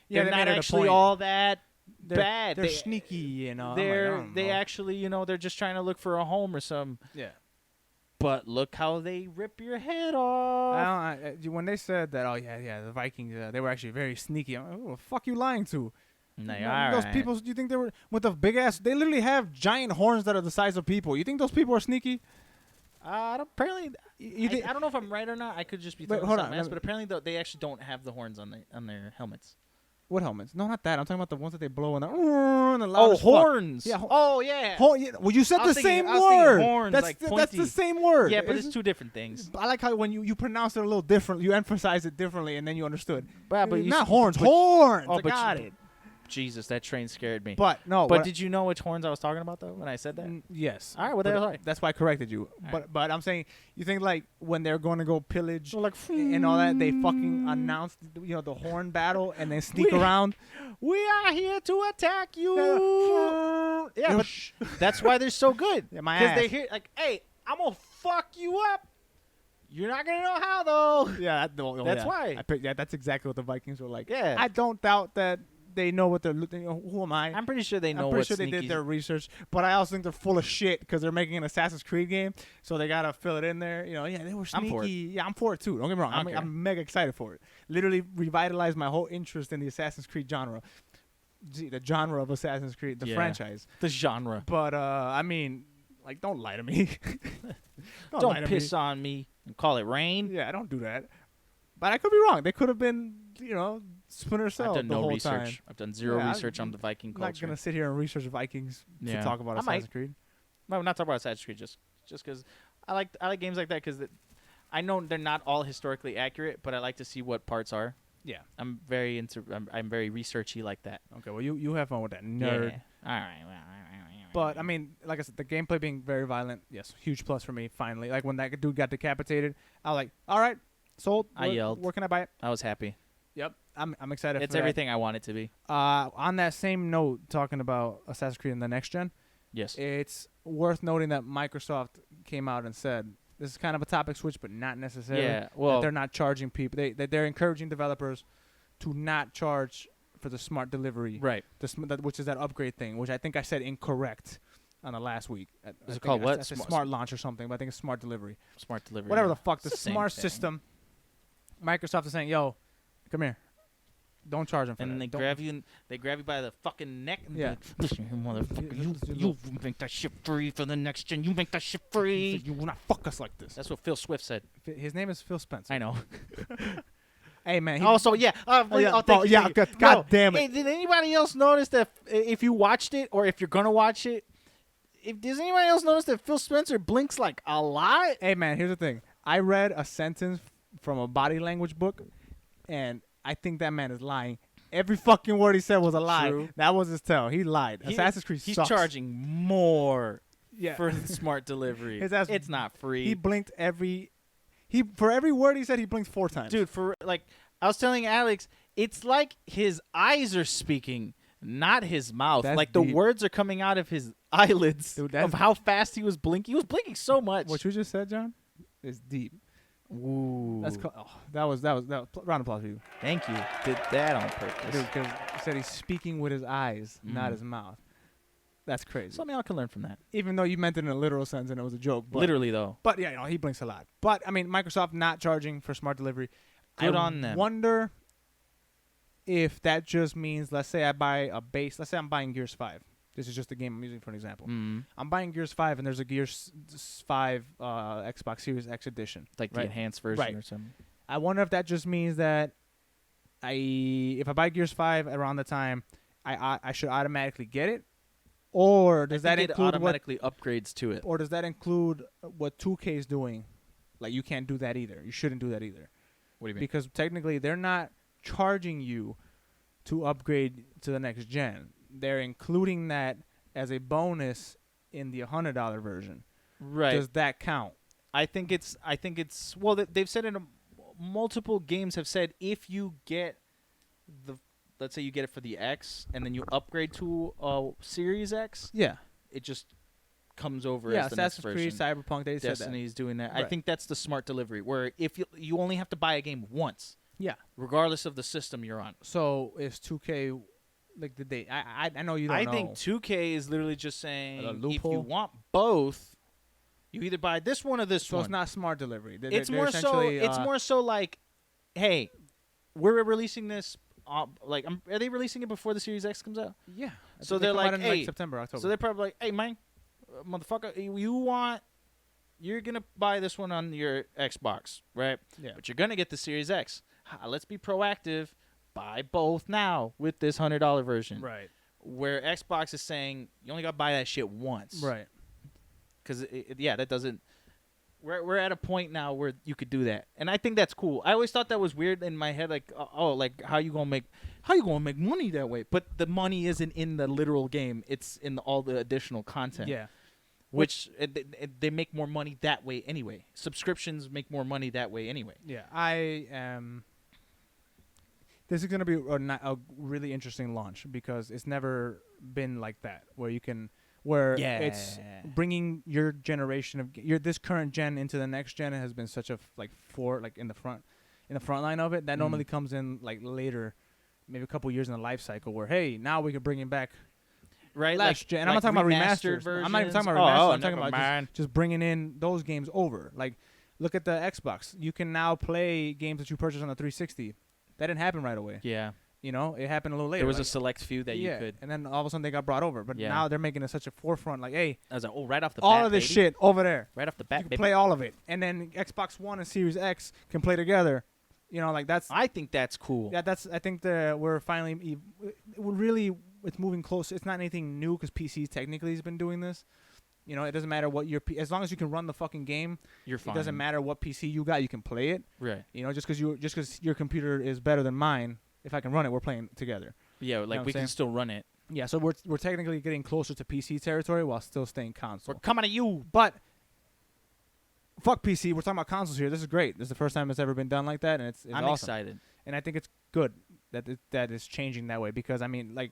Yeah, They're they not made it a actually point. all that They're, bad. They're sneaky, you know. I'm like, I They're don't they know. actually, you know, they're just trying to look for a home or something. Yeah. But look how they rip your head off. When they said that, oh yeah, the Vikings, they were actually very sneaky. I'm like, what the fuck you lying to? They You know, are. those people, you think they were with the big ass? They literally have giant horns that are the size of people. You think those people are sneaky? Apparently, You think? I don't know if I'm right or not. I could just be Wait, throwing hold something on, else, let me- but apparently they actually don't have the horns on their helmets. What helmets? No, not that. I'm talking about the ones that they blow in the loud Oh, as fuck. horns. Yeah, yeah. Yeah. Well, you said I the was thinking- same I was thinking word. horns, that's like that's the pointy. same word. Yeah, but it's Isn't- 2 different things. I like how when you pronounce it a little different, you emphasize it differently, and then you understood. But you Not s- horns, but- horns. Oh, I but got you- it. Jesus, that train scared me. But no. But what- did you know which horns I was talking about though when I said that? Yes. All right, well, But that's right. that's why I corrected you. All But I'm saying, you think like when they're going to go pillage So like, and all that, they fucking announce the horn battle and then sneak around. we are here to attack you. Yeah, Yo, but shh. that's why they're so good. Yeah, my Because they ass. hear like, hey, I'm gonna fuck you up. You're not gonna know how though. Yeah, That's why. Yeah, that's exactly what the Vikings were like. Yeah. I don't doubt that they know what they're looking. Who am I? I'm pretty sure they know I'm pretty what sure they did sneaky- their research, but I also think they're full of shit because they're making an Assassin's Creed game, so they gotta fill it in there. Yeah, they were sneaky. I'm for it. Yeah, I'm for it too. Don't get me wrong. I don't care. I'm mega excited for it. Literally revitalized my whole interest in the Assassin's Creed genre, the genre of Assassin's Creed, the Yeah. franchise. the genre. But I mean, like, don't lie to me. lie Don't to piss me. on me and call it rain. Yeah, don't do that. But I could be wrong. They could have been, Splinter Cell I've done the no whole research. time. I've done zero Yeah, research on the Viking I'm not culture. gonna sit here and research Vikings Yeah. to talk about I might. Assassin's Creed. No, we're not talking about Assassin's Creed. Just because I like games like that because I know they're not all historically accurate, but I like to see what parts are. Yeah. I'm very researchy like that. Okay. Well, you have fun with that, nerd. Yeah. All right. But I mean, like I said, the gameplay being very violent, yes, huge plus for me. Finally, like when that dude got decapitated, I was like, all right, sold. I yelled. Where can I buy it? I was happy. Yep. I'm excited. It's for that. everything I want it to be. On that same note, talking about Assassin's Creed in the next gen, Yes. it's worth noting that Microsoft came out and said this is kind of a topic switch, but not necessarily. Yeah, that well- they're not charging people. They're encouraging developers to not charge for the smart delivery, Right. which is that upgrade thing, which I think I said incorrect on the last week. Is it called what? I said smart launch or something, but I think it's smart delivery. Smart delivery. Whatever the fuck, the It's the same smart thing. system. Microsoft is saying, "Yo, come here, don't charge them for And that." they Don't- grab you. They grab you by the fucking neck. And Yeah. be like, listen, you motherfucker, Yeah, you make that shit free for the next gen. You make that shit free. You will not fuck us like this. That's what Phil Swift said. His name is Phil Spencer. I know. Hey man. Also, yeah. yeah, Thank you, yeah, thank you. God damn it. Hey, did anybody else notice that if you watched it or if you're gonna watch it, does anybody else notice that Phil Spencer blinks like a lot? Hey man, here's the thing. I read a sentence from a body language book, and I think that man is lying. Every fucking word he said was a lie. True. That was his tell. He lied. Assassin's Creed He's sucks. charging more Yeah. for the smart delivery. His ass- It's not free. He blinked for every word he said, he blinked 4 times. Dude, for like I was telling Alex, it's like his eyes are speaking, not his mouth. That's like the deep. words are coming out of his eyelids Dude, that's- of how fast he was blinking. He was blinking so much. what you just said, John, is deep. Ooh. That's that was round of applause for you, Thank you. Did that on purpose. dude. Because he said he's speaking with his eyes, not his mouth. That's crazy. Something I can learn from that. Even though you meant it in a literal sense and it was a joke. But, Literally, though. But yeah, he blinks a lot. But I mean, Microsoft not charging for smart delivery. Good I on them. Wonder if that just means, let's say I buy a base. Let's say I'm buying Gears 5. This is just a game I'm using for an example. Mm. I'm buying Gears 5, and there's a Gears 5 Xbox Series X edition. Like the right? enhanced version Right. or something. I wonder if that just means that if I buy Gears 5 around the time, I should automatically get it, or does that it include automatically upgrades to it? or does that include what 2K is doing? Like you can't do that either. You shouldn't do that either. What do you mean? Because technically they're not charging you to upgrade to the next gen. They're including that as a bonus in the $100 version. Right. Does that count? I think it's well, they've said multiple games have said if you get let's say you get it for the X and then you upgrade to a Series X, Yeah. it just comes over Yeah, as the next Assassin's Creed, version. Cyberpunk, they said that. Destiny's doing that. I Right. think that's the smart delivery where if you only have to buy a game once, Yeah. regardless of the system you're on. So is 2K like did they? I know you don't know. I think 2K is literally just saying A if loophole? you want both, you either buy this one or this so one. it's not smart delivery. It's more so. It's more so like, hey, we're releasing this. Like, are they releasing it before the Series X comes out? Yeah. I So think they they're come out like, in, hey, September, October. So they're probably like, hey, man, motherfucker, you're gonna buy this one on your Xbox, right? Yeah. But you're gonna get the Series X. Let's be proactive. Buy both now with this $100 version. Right. Where Xbox is saying you only gotta buy that shit once. Right. Because that doesn't. We're at a point now where you could do that, and I think that's cool. I always thought that was weird in my head, like, like how you gonna make money that way? But the money isn't in the literal game; it's in all the additional content. Yeah. Which they make more money that way anyway. Subscriptions make more money that way anyway. Yeah. I am. This is gonna be a really interesting launch because it's never been like that, where you can. Where it's bringing your generation of this current gen into the next gen has been such a in the front line of it. That normally comes in like later, maybe a couple years in the life cycle. Where hey, now we can bring it back, right? Last gen. And I'm not talking about remastered versions. I'm not even talking about remastered. I'm never talking about mind. just bringing in those games over. Like, look at the Xbox. You can now play games that you purchased on the 360. That didn't happen right away. Yeah. You know, it happened a little later. There was a select few that you could. And then all of a sudden they got brought over. But Yeah. now they're making it such a forefront. Like, hey, I was like, right off the all bat, of this baby. shit over there. Right off the You bat, can baby. play all of it. And then Xbox One and Series X can play together. You know, like that's. I think that's cool. Yeah, that's. I think we're finally. It's moving close. It's not anything new because PC technically has been doing this. You know, it doesn't matter what as long as you can run the fucking game, You're fine. it doesn't matter what PC you got. You can play it. Right. You know, just because your computer is better than mine, if I can run it, we're playing together. Yeah, what like I'm we can saying? still run it. Yeah, so we're technically getting closer to PC territory while still staying console. We're coming at you. But fuck PC. We're talking about consoles here. This is great. This is the first time it's ever been done like that, and it's I'm awesome. excited. And I think it's good that is changing that way because I mean, like,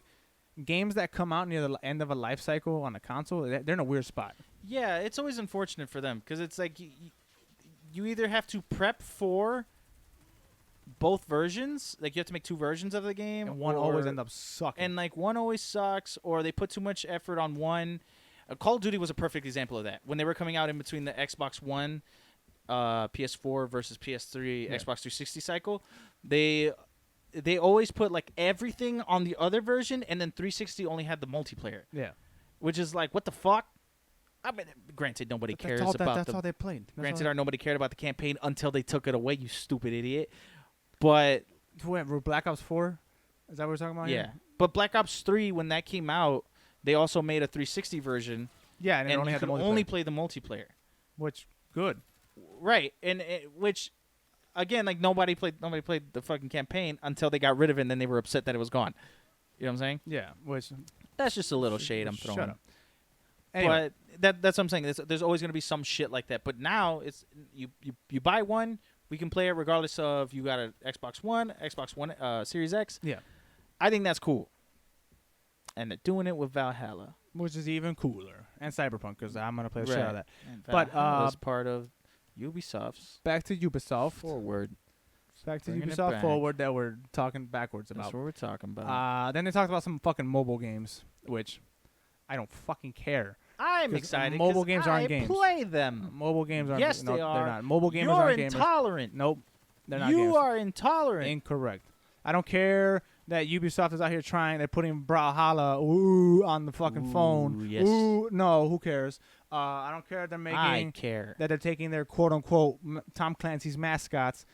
games that come out near the end of a life cycle on a console, they're in a weird spot. Yeah, it's always unfortunate for them because it's like you either have to prep for both versions, like you have to make two versions of the game, And one always ends up sucking. and like one always sucks, or they put too much effort on one. Call of Duty was a perfect example of that. When they were coming out in between the Xbox One, PS4 versus PS3, Yeah. Xbox 360 cycle, they always put like everything on the other version, and then 360 only had the multiplayer, yeah. which is like, what the fuck? I mean, granted, nobody But cares that's about all they played. Granted, nobody cared about the campaign until they took it away. You stupid idiot. But Black Ops 4? Is that what we're talking about? yeah, Here? but Black Ops 3, when that came out, they also made a 360 version, Yeah, and it only you had the could multiplayer. only play the multiplayer. Which good. Right, and which, again, like nobody played the fucking campaign until they got rid of it, and then they were upset that it was gone. You know what I'm saying? Yeah, which That's just a little shade I'm throwing. Shut up. Anyway, But that's what I'm saying. There's always going to be some shit like that. But now it's you buy one, we can play it regardless of you got an Xbox One, Series X. yeah, I think that's cool. And they're doing it with Valhalla. which is even cooler, and Cyberpunk because I'm gonna play the shit out of that. And But, Valhalla's part of Ubisoft's Back to Ubisoft. Forward. Back to Bringing it Ubisoft back. Forward that we're talking backwards That's about. what we're talking about. Then they talked about some fucking mobile games, which I don't fucking care. I'm 'Cause excited. mobile 'cause games aren't I games. play them. Mobile games aren't. Yes, no, they are. They're not. Mobile gamers You're aren't gamers. intolerant. Nope. They're not You gamers. are intolerant. Incorrect. I don't care that Ubisoft is out here trying. They're putting Brawlhalla on the fucking phone. yes. No, who cares? I don't care that they're I making care. that they're taking their quote unquote Tom Clancy's mascots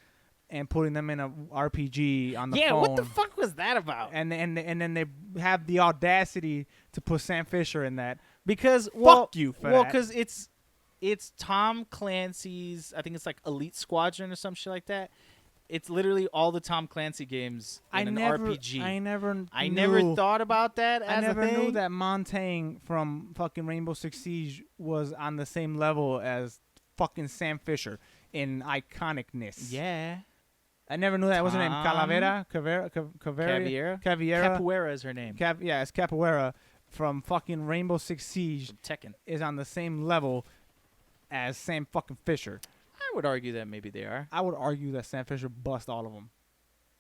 and putting them in a RPG on the phone. What the fuck was that about? And then they have the audacity to put Sam Fisher in that. Because Fuck you for that. because it's Tom Clancy's. I think it's like Elite Squadron or some shit like that. It's literally all the Tom Clancy games in an RPG. I never never thought about that as I never a thing. knew that Montaigne from fucking Rainbow Six Siege was on the same level as fucking Sam Fisher in iconicness. Yeah. I never knew that. What's her name? Tom Calavera? Caveira. Caveira. Capoeira is her name. Yeah, it's Capoeira from fucking Rainbow Six Siege Tekken. is on the same level as Sam fucking Fisher. I would argue that maybe they are. I would argue that Sam Fisher bust all of them.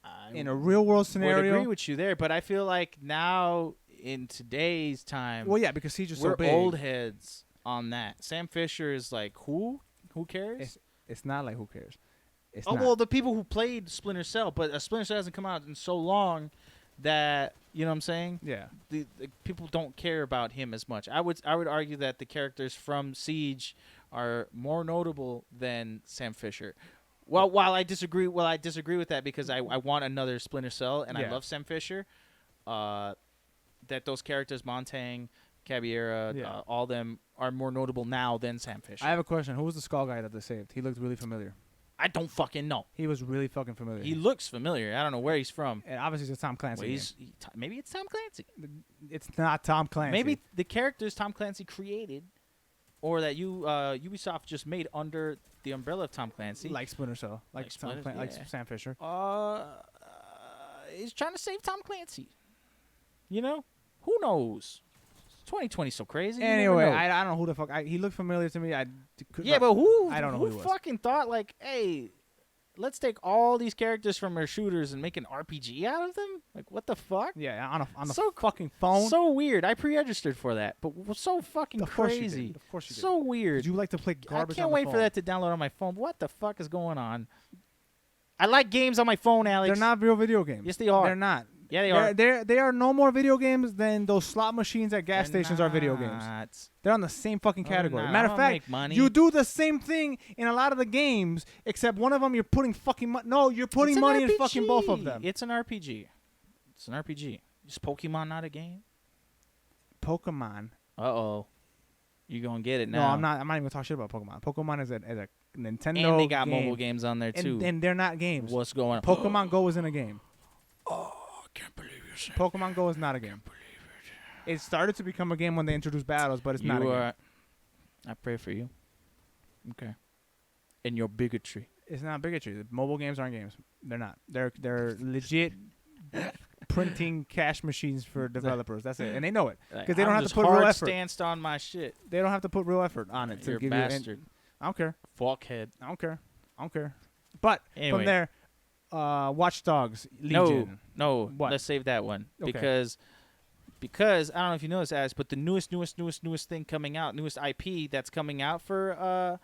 I In a real world would scenario. agree with you there, but I feel like now in today's time, Well, yeah, because Siege is so we're big. old heads on that. Sam Fisher is like, who? Who cares? It's not like who cares. It's Oh not. well, the people who played Splinter Cell, but Splinter Cell hasn't come out in so long that you know what I'm saying. Yeah. The people don't care about him as much. I would argue that the characters from Siege are more notable than Sam Fisher. Well, while I disagree with that because I want another Splinter Cell and I Yeah. love Sam Fisher. That those characters, Montaigne, Caveira, Yeah. all them are more notable now than Sam Fisher. I have a question. Who was the skull guy that they saved? He looked really familiar. I don't fucking know. He was really fucking familiar. He looks familiar. I don't know where he's from. and obviously it's a Tom Clancy. Well, game. maybe it's Tom Clancy. It's not Tom Clancy. Maybe the characters Tom Clancy created, or that Ubisoft just made under the umbrella of Tom Clancy. like Splinter Cell, like Splinter- yeah. Sam Fisher. Is trying to save Tom Clancy. You know, who knows? 2020 so crazy. you never Anyway, know. I don't know who the fuck. He looked familiar to me. Yeah, but who? I don't know who he was. fucking thought like, hey, let's take all these characters from our shooters and make an RPG out of them? Like, what the fuck? Yeah, on the So fucking phone. So weird. I pre-registered for that, but was so fucking Of course you did. crazy. Of course you did. So weird. Would you like to play I garbage? can't on the wait phone? for that to download on my phone. What the fuck is going on? I like games on my phone, Alex. They're not real video games. Yes, they are. They're not. Yeah, they are. They are no more video games than those slot machines at gas They're stations are video games. not. They're on the same fucking No, they're category. not. Matter I of don't fact, make money. you do the same thing in a lot of the games, except one of them you're putting fucking money. No, you're putting It's an money in RPG. fucking both of them. It's an RPG. It's an RPG. Is Pokemon not a game? Pokemon. Uh-oh. You're going to get it No, now. I'm not even gonna talk shit about Pokemon. Pokemon is a Nintendo. And they got game. mobile games on there, too. and they're not games. What's going on? Pokemon Go isn't a game. I can't believe you said Pokemon Go is not a game. It started to become a game when they introduced battles, but it's not a game. I pray for you. Okay. And your bigotry. It's not bigotry. The mobile games aren't games. They're not. They're legit printing cash machines for developers. That's it, and they know it because they don't have to put real effort. Stanced on my shit. They don't have to put real effort on it to You're a give bastard. you. I don't care. Fuckhead. I don't care. I don't care. But Anyway. from there, Watchdogs Legion. No. What? Let's save that one Okay. because I don't know if you noticed, Alex, but the newest thing coming out, newest IP that's coming out for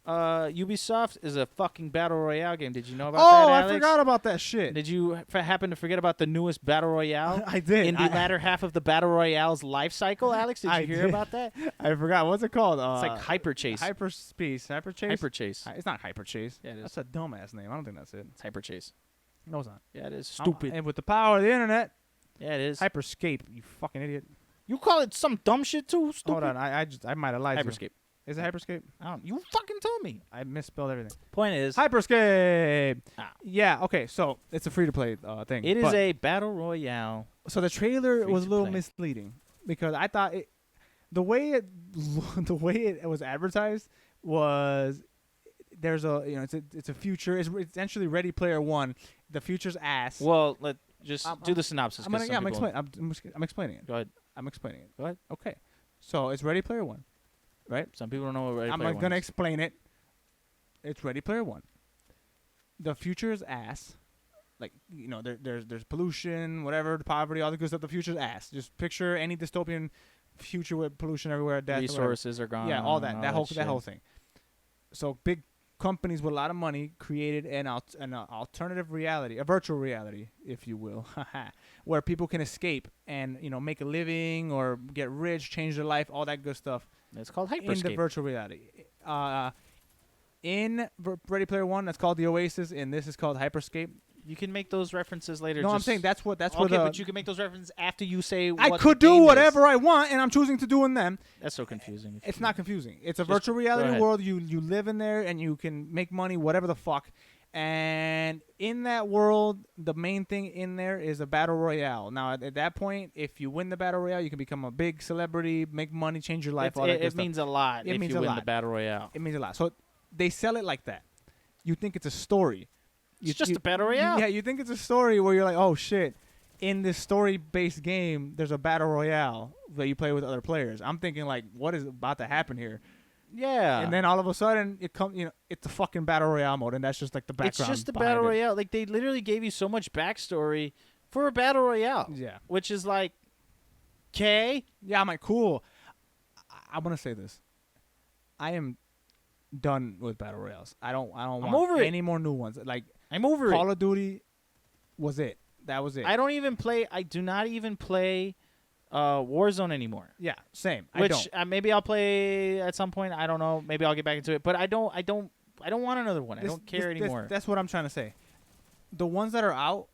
Ubisoft is a fucking battle royale game. Did you know about that, Alex? I forgot about that shit. Did you happen to forget about the newest battle royale? I did. In the latter half of the battle royale's life cycle, Alex, did you I hear did. about that? It's I forgot. What's it called? like Hyper Chase. Hyper Chase. Hyper Chase. It's not Hyper Chase. Yeah, it is. That's a dumbass name. I don't think that's it. It's Hyper Chase. No, it's not. Yeah, it is. Stupid. And with the power of the internet, Yeah, it is. Hyperscape. You fucking idiot. You call it some dumb shit too? Stupid. Hold on. I might have lied to you. Hyperscape. Is it Hyperscape? You fucking told me. I misspelled everything. Point is, Hyperscape. Ah. Yeah. Okay. So it's a free to play thing. it is but- a battle royale. So the trailer free was a to little play. misleading because I thought the way it was advertised was there's it's a future. It's essentially Ready Player One. The future's ass. Well, let just I'm- do the synopsis. I'm 'cause some people- I'm explaining it. Go ahead. I'm explaining it. Go ahead. Okay. So it's Ready Player One, right? Some people don't know what Ready I'm Player gonna One is. explain it. It's Ready Player One. The future is ass. Like there's pollution, whatever, the poverty, all the good stuff. The future's ass. Just picture any dystopian future with pollution everywhere, death, resources are gone. yeah, all that, that whole shit. thing. So big companies with a lot of money created an alternative reality, a virtual reality, if you will, where people can escape and make a living or get rich, change their life, all that good stuff. It's called In the Hyperscape. virtual reality. In Ready Player One, that's called the Oasis, and this is called Hyperscape. You can make those references later. No, I'm just- saying that's where okay, the. but you can make those references after you say. I what could the do game whatever Is. I want, and I'm choosing to do in them. That's so confusing. It's not confusing. It's a Just virtual go reality ahead. world. You live in there, and you can make money, whatever the fuck. And in that world, the main thing in there is a battle royale. Now, at that point, if you win the battle royale, you can become a big celebrity, make money, change your life. All that good It stuff. means a lot It if means you a win lot. the battle royale. It means a lot. So they sell it like that. You think it's a story. It's just a battle royale. Yeah, you think it's a story where you're like, oh shit. In this story-based game, there's a battle royale that you play with other players. I'm thinking like, what is about to happen here? Yeah. And then all of a sudden, it comes. It's a fucking battle royale mode, and that's just like the background. It's just a behind battle it. royale. Like they literally gave you so much backstory for a battle royale. Yeah. Which is like, okay. Yeah, I'm like, cool. I'm gonna say this. I am done with battle royales. I don't want over it. any more new ones. Like I'm over Call it. of Duty was it. That was it. I do not even play Warzone anymore. Yeah, same. Which I don't. maybe I'll play at some point. I don't know. Maybe I'll get back into it. But I don't want another one. I don't care anymore. That's what I'm trying to say. The ones that are out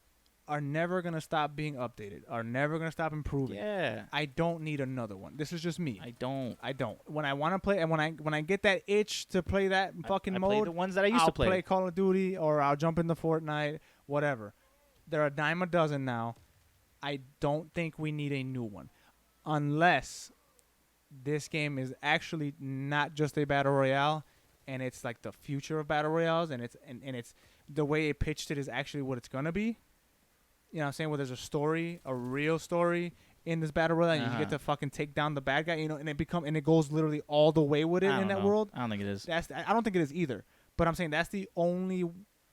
are never gonna stop being updated. Are never gonna stop improving. Yeah. I don't need another one. This is just me. I don't. I don't. When I want to play, and when I get that itch to play that fucking I mode, play the ones that I used I'll to play. Call of Duty, or I'll jump into Fortnite, whatever. There are a dime a dozen now. I don't think we need a new one, unless this game is actually not just a battle royale, and it's like the future of battle royales, and it's the way it pitched it is actually what it's gonna be. You know what I'm saying? Where there's a story, a real story in this battle royale, and you get to fucking take down the bad guy, and it goes literally all the way with it in that world. I don't think it is. I don't think it is either. But I'm saying that's the only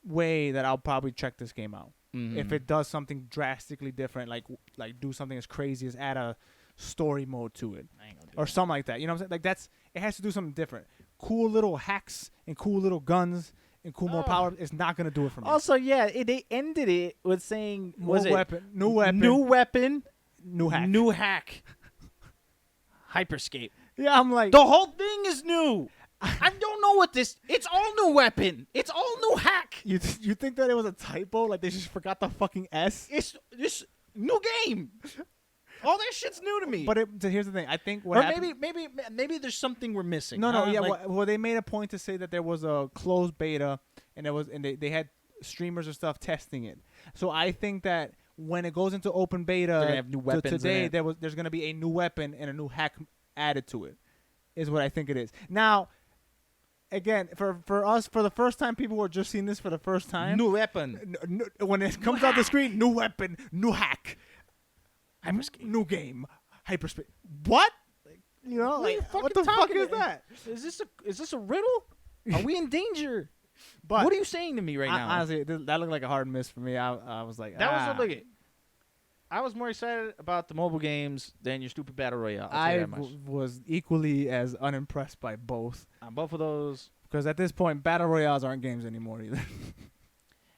way that I'll probably check this game out. Mm-hmm. If it does something drastically different, like do something as crazy as add a story mode to it, I ain't gonna do or that. something like that. You know what I'm saying? Like it has to do something different. Cool little hacks and cool little guns and cool more power is not gonna do it for me. Also, yeah, they ended it with saying, New weapon, new hack. new hack, Hyperscape. Yeah, I'm like, The whole thing is new. I don't know what this. It's all new weapon. It's all new hack. you think that it was a typo? Like they just forgot the fucking S? It's this new game. All that shit's new to me. But here's the thing. I think what or happened, maybe there's something we're missing. No, yeah. Like, Well, they made a point to say that there was a closed beta, and they had streamers and stuff testing it. So I think that when it goes into open beta, They're gonna have new weapons in today it. there's gonna be a new weapon and a new hack added to it, is what I think it is. Now, again, for us, for the first time, people who are just seeing this for the first time, new weapon. when it comes out the screen, new weapon, new hack, Hyperscape. new game, hyperspace. What? You know, What are you like, fucking what the fuck talking is about? that? Is this a riddle? Are we in danger? But What are you saying to me right now? honestly, that looked like a hard miss for me. I was like, That was a look at. I was more excited about the mobile games than your stupid battle royale. I'll tell you I that much. was equally as unimpressed by both, On both of those, because at this point, battle royales aren't games anymore either.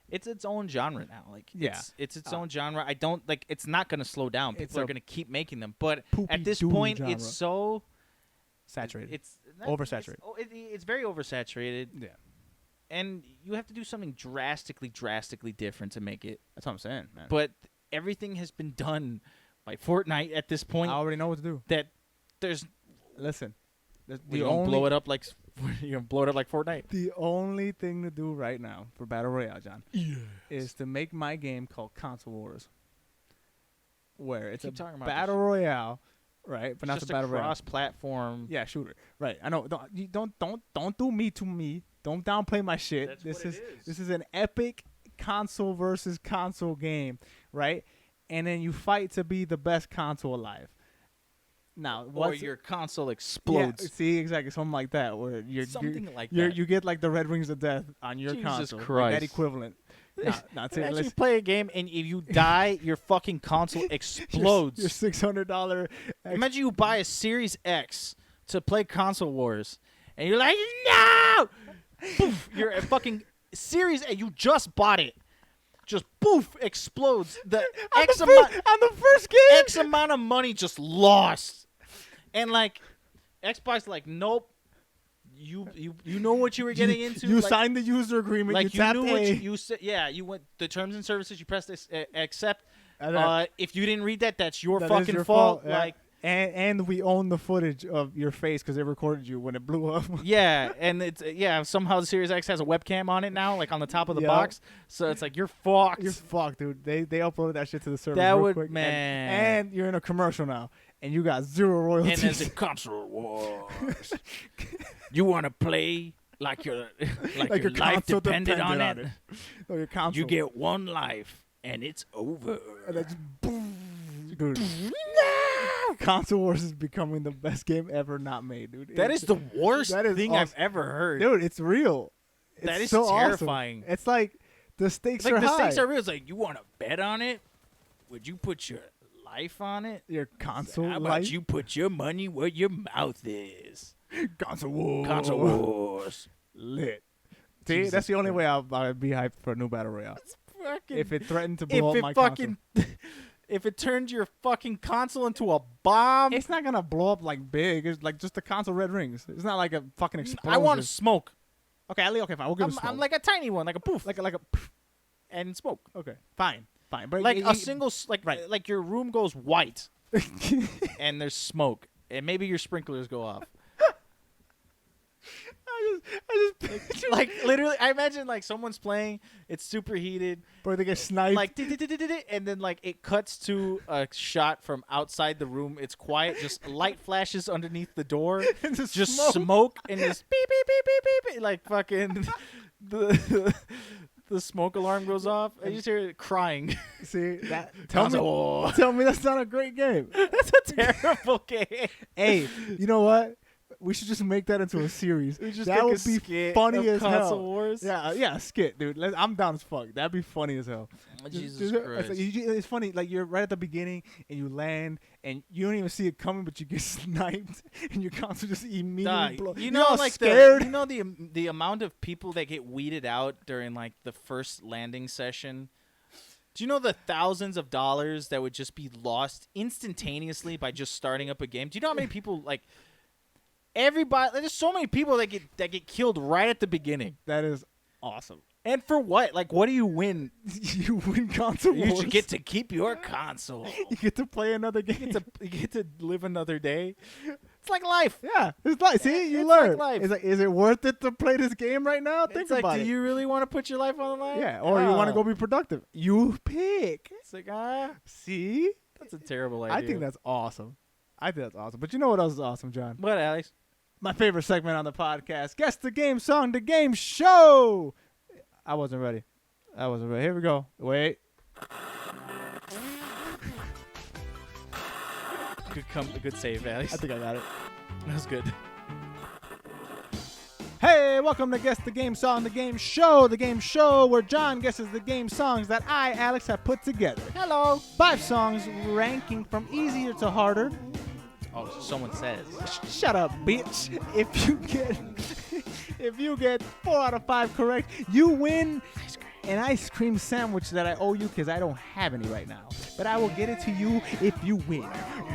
it's its own genre now. Like, Yeah. it's its own genre. I don't like. It's not gonna slow down. It's People are a gonna keep making them. But poopy at this doo point, genre. it's so Saturated. It's Oversaturated. It's very oversaturated, Yeah, and you have to do something drastically different to make it. that's what I'm saying, man. But everything has been done by Fortnite at this point. I already know what to do. That there's Listen, the you're gonna blow it up like you're gonna blow it up like Fortnite. The only thing to do right now for battle royale, John, is to make my game called Console Wars, where it's Keep a talking about battle royale, right? But not Just the battle a royale. cross-platform. Yeah, shooter. Right. I know. Don't do me to me. Don't downplay my shit. That's this what is it is. this is an epic console versus console game, right? And then you fight to be the best console alive. Now, Or what's your console yeah, explodes. see, exactly, something like that, where Something like that. you get like the Red Rings of Death on your Jesus console, like Christ. that equivalent. Not Imagine you let's play a game and if you die, your fucking console explodes. your $600. Imagine you buy a Series X to play Console Wars, and you're like, no! Poof, you're a fucking Series X. You just bought it. Just poof, explodes. The X amount on the first game. X amount of money just lost. And like Xbox, like, nope. You know what you were getting into. You like, signed the user agreement. like you you tapped knew what A. you said. Yeah, you went the terms and services. You pressed this accept. And then- If you didn't read that, that's your That is fucking your fault. yeah. Like, and we own the footage of your face because they recorded you when it blew up. yeah, and it's somehow the Series X has a webcam on it now, like on the top of the Yep. box. So it's like you're fucked. You're fucked, dude. They uploaded that shit to the server. That real would- quick, man. And you're in a commercial now, and you got zero and royalties. there's a console wars. You want to play like your Like your your life console depended on it. depended Oh, your console. You get one life and it's over. And that's boom, dude. Console Wars is becoming the best game ever not made, dude. That is the worst that is thing awesome. I've ever heard. Dude, it's real. It's That is so terrifying. Awesome. It's like the stakes It's like are the high. stakes are real. It's like, you want to bet on it? Would you put your life on it? Your console How about life. you put your money where your mouth is? Console Wars. Console Wars. Lit. See, Jesus that's the only Christ. way I'd be hyped for a new battle royale. Fucking, If it threatened to blow if up it my fucking, console. if it turned your fucking console into a bomb, It's not gonna blow up like big. It's like just the console red rings. It's not like a fucking explosion. I want smoke. Okay, okay, fine. We'll give it I'm like a tiny one, like a poof, like a. and smoke. Okay, fine. But Like you- a single, right. like your room goes white, and there's smoke, and maybe your sprinklers go off. I just picture Like literally, I imagine like someone's playing, it's super heated, bro, they get sniped. like and then like it cuts to a shot from outside the room. It's quiet, just light flashes underneath the door, And the just smoke. smoke and just beep beep beep beep beep, like fucking the smoke alarm goes off. I just hear it crying. See that? Console. Tell me that's not a great game. That's a terrible game. Hey, you know what? We should just make that into a series. We just that make would a be skit funny of as Console hell. Wars. Yeah, skit, dude. I'm down as fuck. That'd be funny as hell. Jesus It's Christ. like, it's funny. Like you're right at the beginning and you land and you don't even see it coming, but you get sniped and your console just immediately blows. You You're know, all like scared. the amount of people that get weeded out during like the first landing session. Do you know the thousands of dollars that would just be lost instantaneously by just starting up a game? Do you know how many people like everybody? There's so many people that get killed right at the beginning. That is awesome. And for what? Like, what do you win? You win console You wars. should get to keep your console. You get to play another game. You get to live another day. It's like life. Yeah, it's like, see, you It's like learn. life. It's like, is it worth it to play this game right now? Think It's like, about do it. you really want to put your life on the line? Yeah, or you want to Oh. go be productive. You pick. It's like, See? that's a terrible idea. I think that's awesome. But you know what else is awesome, John? What, Alex? My favorite segment on the podcast. Guess the game song, the game show. I wasn't ready. Here we go. Wait. Good save, Alex. I think I got it. That was good. Hey, welcome to Guess the Game Song, the game show where John guesses the game songs that I, Alex, have put together. Hello. 5 songs ranking from easier to harder. Oh, someone says. Shut up, bitch. If you get 4 out of 5 correct, you win an ice cream sandwich that I owe you because I don't have any right now. But I will get it to you if you win.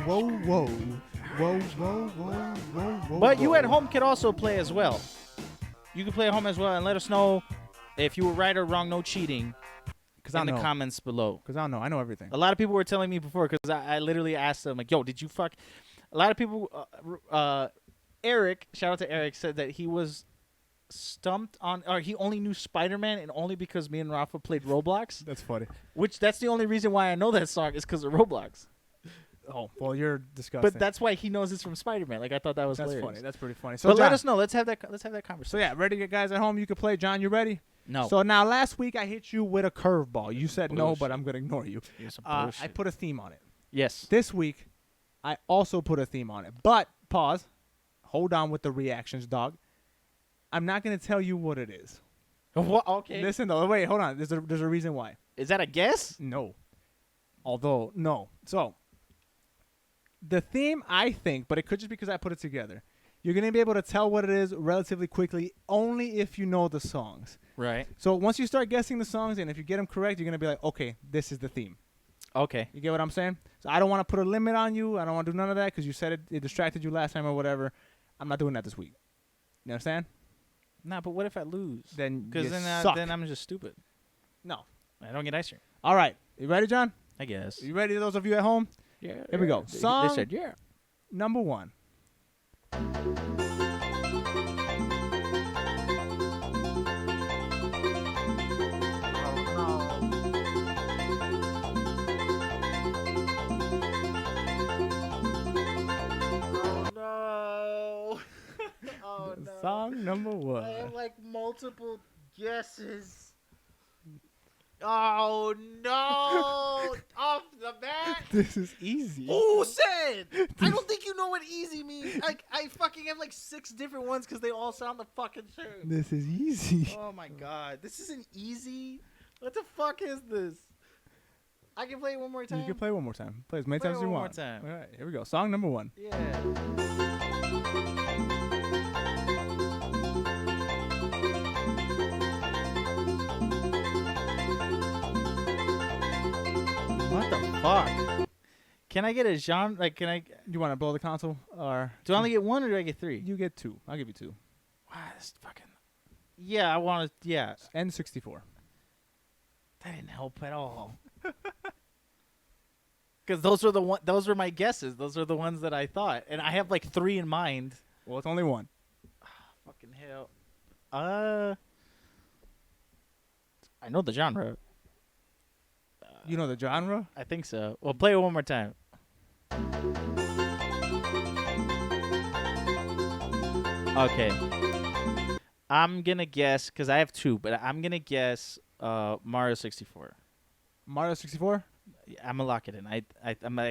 Whoa, whoa. Whoa, whoa, whoa, whoa, whoa. But you whoa. at home can also play as well. You can play at home as well and let us know if you were right or wrong. No cheating. In the comments below. Because I don't know. I know everything. A lot of people were telling me before because I literally asked them, like, yo, did you fuck? A lot of people, Eric, shout out to Eric, said that he was stumped on, or he only knew Spider-Man and only because me and Rafa played Roblox. That's funny. That's the only reason why I know that song is because of Roblox. Oh, well, you're disgusting. But that's why he knows it's from Spider-Man. Like, I thought that was That's hilarious. funny. That's pretty funny. But John, let us know. Let's have that conversation. So, yeah, ready, guys at home? You can play. John, you ready? No. So, now, last week, I hit you with a curveball. You said no, but Bullshit. I'm going to ignore you. Here's some I bullshit. put a theme on it. Yes. This week, I also put a theme on it. But, pause. Hold on with the reactions, dog. I'm not going to tell you what it is. What? Okay. Listen though. Wait, hold on. There's a reason why. Is that a guess? No. Although no. So the theme, I think, but it could just be because I put it together. You're gonna be able to tell what it is relatively quickly, only if you know the songs. Right. So once you start guessing the songs, and if you get them correct, you're gonna be like, okay, this is the theme. Okay. You get what I'm saying? So I don't want to put a limit on you. I don't want to do none of that because you said it distracted you last time or whatever. I'm not doing that this week. You understand? Nah, but what if I lose? Then Because you then, suck. then I'm just stupid. No. I don't get ice cream. All right. You ready, John? I guess. You ready, those of you at home? Yeah. Here we go. They Song said yeah. number 1. No. Oh no. Song number 1. I have like multiple guesses. Oh no! Off the bat. This is easy. Who said? I don't think you know what easy means. I fucking have like 6 different ones because they all sound the fucking same. This is easy. Oh my god, this isn't easy. What the fuck is this? I can play it one more time. You can play one more time. Play as many Play times as it you one want. more time. All right, here we go. Song number 1. Yeah. What the fuck? Can I get a genre? Like, can I? You want to blow the console, or Do I only get 1 or do I get 3? you get 2? I'll give you 2. Wow, this fucking. Yeah, I want to. Yeah, N64. that didn't help at all. Because those were the one. Those were my guesses. Those are the ones that I thought, and I have like 3 in mind. Well, it's only 1. Fucking hell. I know the genre. You know the genre? I think so. Well, play it one more time. Okay. I'm gonna guess because I have 2, but I'm gonna guess Mario 64. Mario 64? I'm gonna lock it in. I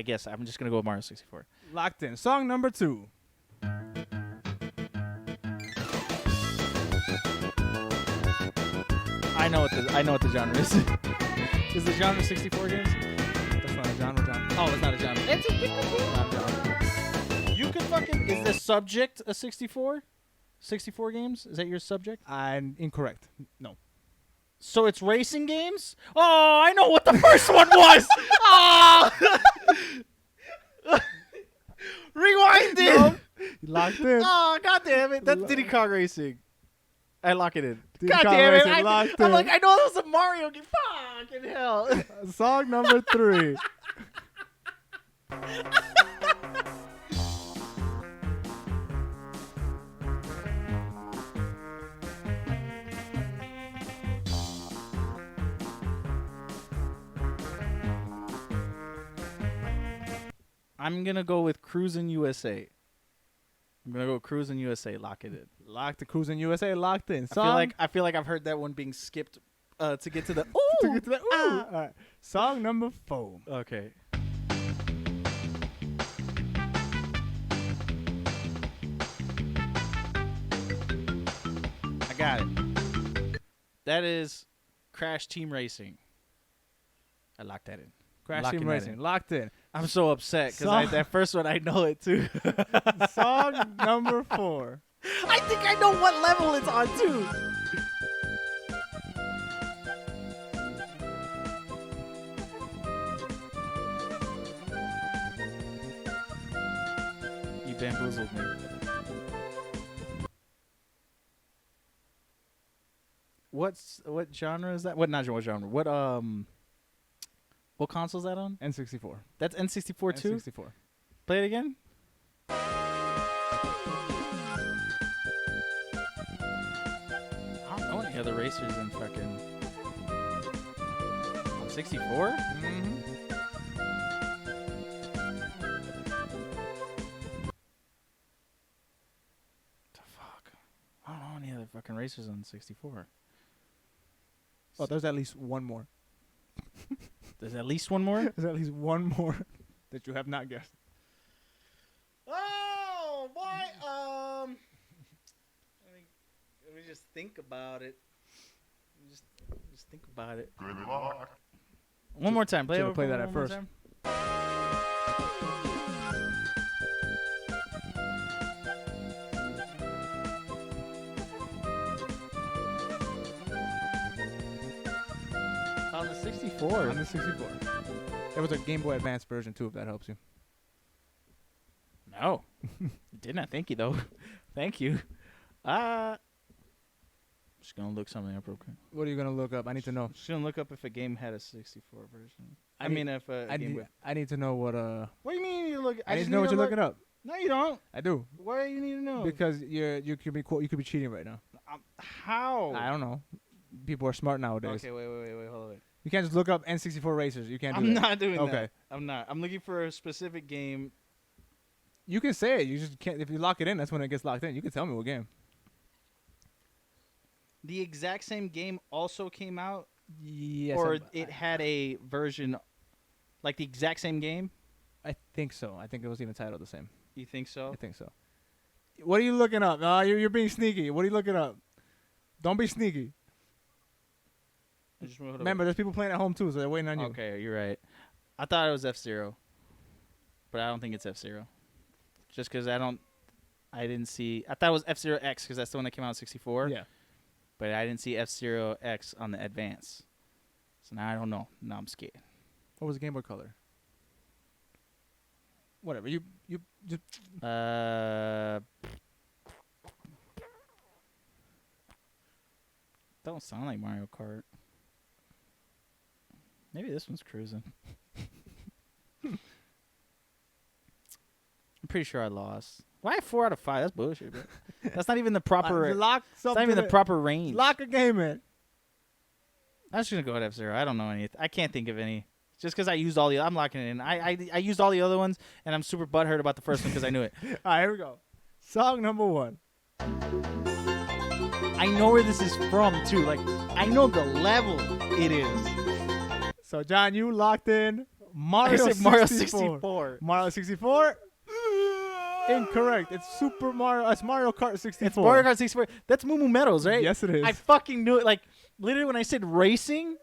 guess I'm just gonna go with Mario 64. Locked in. Song number 2. I know what the genre is. Is the genre 64 games? That's not a genre, John. Oh, it's not a genre. It's a Not a genre. You could fucking. Is the subject a 64? 64 games? Is that your subject? I'm incorrect. No. So it's racing games? Oh, I know what the first one was. Oh! Rewind it. Nope. You locked in. Oh, god damn it. That's Diddy Kong Racing. I lock it in. Diddy God Kong damn it. Racing, locked I'm in. like, I know that was a Mario game. Fucking hell. Song number 3. I'm going to go with Cruisin' USA. I'm going to go Cruisin' USA. Lock it in. Locked to Cruising USA. Locked in. Song. I feel like I've heard that one being skipped to get to the to get to that. Ooh. All right. Song number 4. Okay. I got it. That is Crash Team Racing. I locked that in. Crash Locking Team that Racing. in. Locked in. I'm so upset Song- because that first one I know it too. Song number 4. I think I know what level it's on too. You bamboozled me. What genre is that? What genre? What console is that on? N64. That's N64 too. N64. Play it again. I don't know any other racers in fucking 64. Mm-hmm. The fuck? I don't know any other fucking racers on 64. Oh, there's at least one more. There's at least one more. There's at least one more that you have not guessed. Oh boy. Let me just think about it. Just think about it. One more time. Should've played that at one more first. time. On the 64. On the 64. There was a Game Boy Advance version too, if that helps you. No. It did not. Thank you, though. Thank you. Just going to look something up real quick. What are you gonna look up? I need to know. Just going to look up if a game had a 64 version. I I need- mean, if a Game Boy. I need to know what What do you mean you look? I need just to know what to you're look- looking up. No, you don't. I do. Why do you need to know? Because you could be cheating right now. How? I don't know. People are smart nowadays. Okay, wait, hold on. You can't just look up N64 racers. You can't do I'm that. not doing Okay. that. I'm not. I'm looking for a specific game. You can say it. You just can't. If you lock it in, that's when it gets locked in. You can tell me what game. The exact same game also came out, Yes. or it had a version, like the exact same game. I think so. I think it was even titled the same. You think so? I think so. What are you looking up? You're being sneaky. What are you looking up? Don't be sneaky. Remember, there's people playing at home too, so they're waiting on you. Okay, you're right. I thought it was F-Zero, but I don't think it's F-Zero. Just because I didn't see. I thought it was F-Zero X because that's the one that came out in 64. Yeah. But I didn't see F-Zero X on the Advance. So now I don't know. Now I'm scared. What was the Game Boy Color? Whatever. You just Don't sound like Mario Kart. Maybe this one's cruising. I'm pretty sure I lost. Why 4 out of 5? That's bullshit, bro. That's not even the proper. lock It's not even the proper range. Lock a game in. I'm just gonna go with F-Zero. I don't know any. I can't think of any. Just because I used all the. I'm locking it in. I used all the other ones, and I'm super butthurt about the first one because I knew it. All right, here we go. Song number 1. I know where this is from too. Like I know the level it is. So, John, you locked in I Mario said 64. Mario 64. Mario 64? Incorrect. It's Super Mario. It's Mario Kart 64. It's Mario Kart 64. That's Moo Moo Meadows, right? Yes, it is. I fucking knew it. Like literally when I said racing,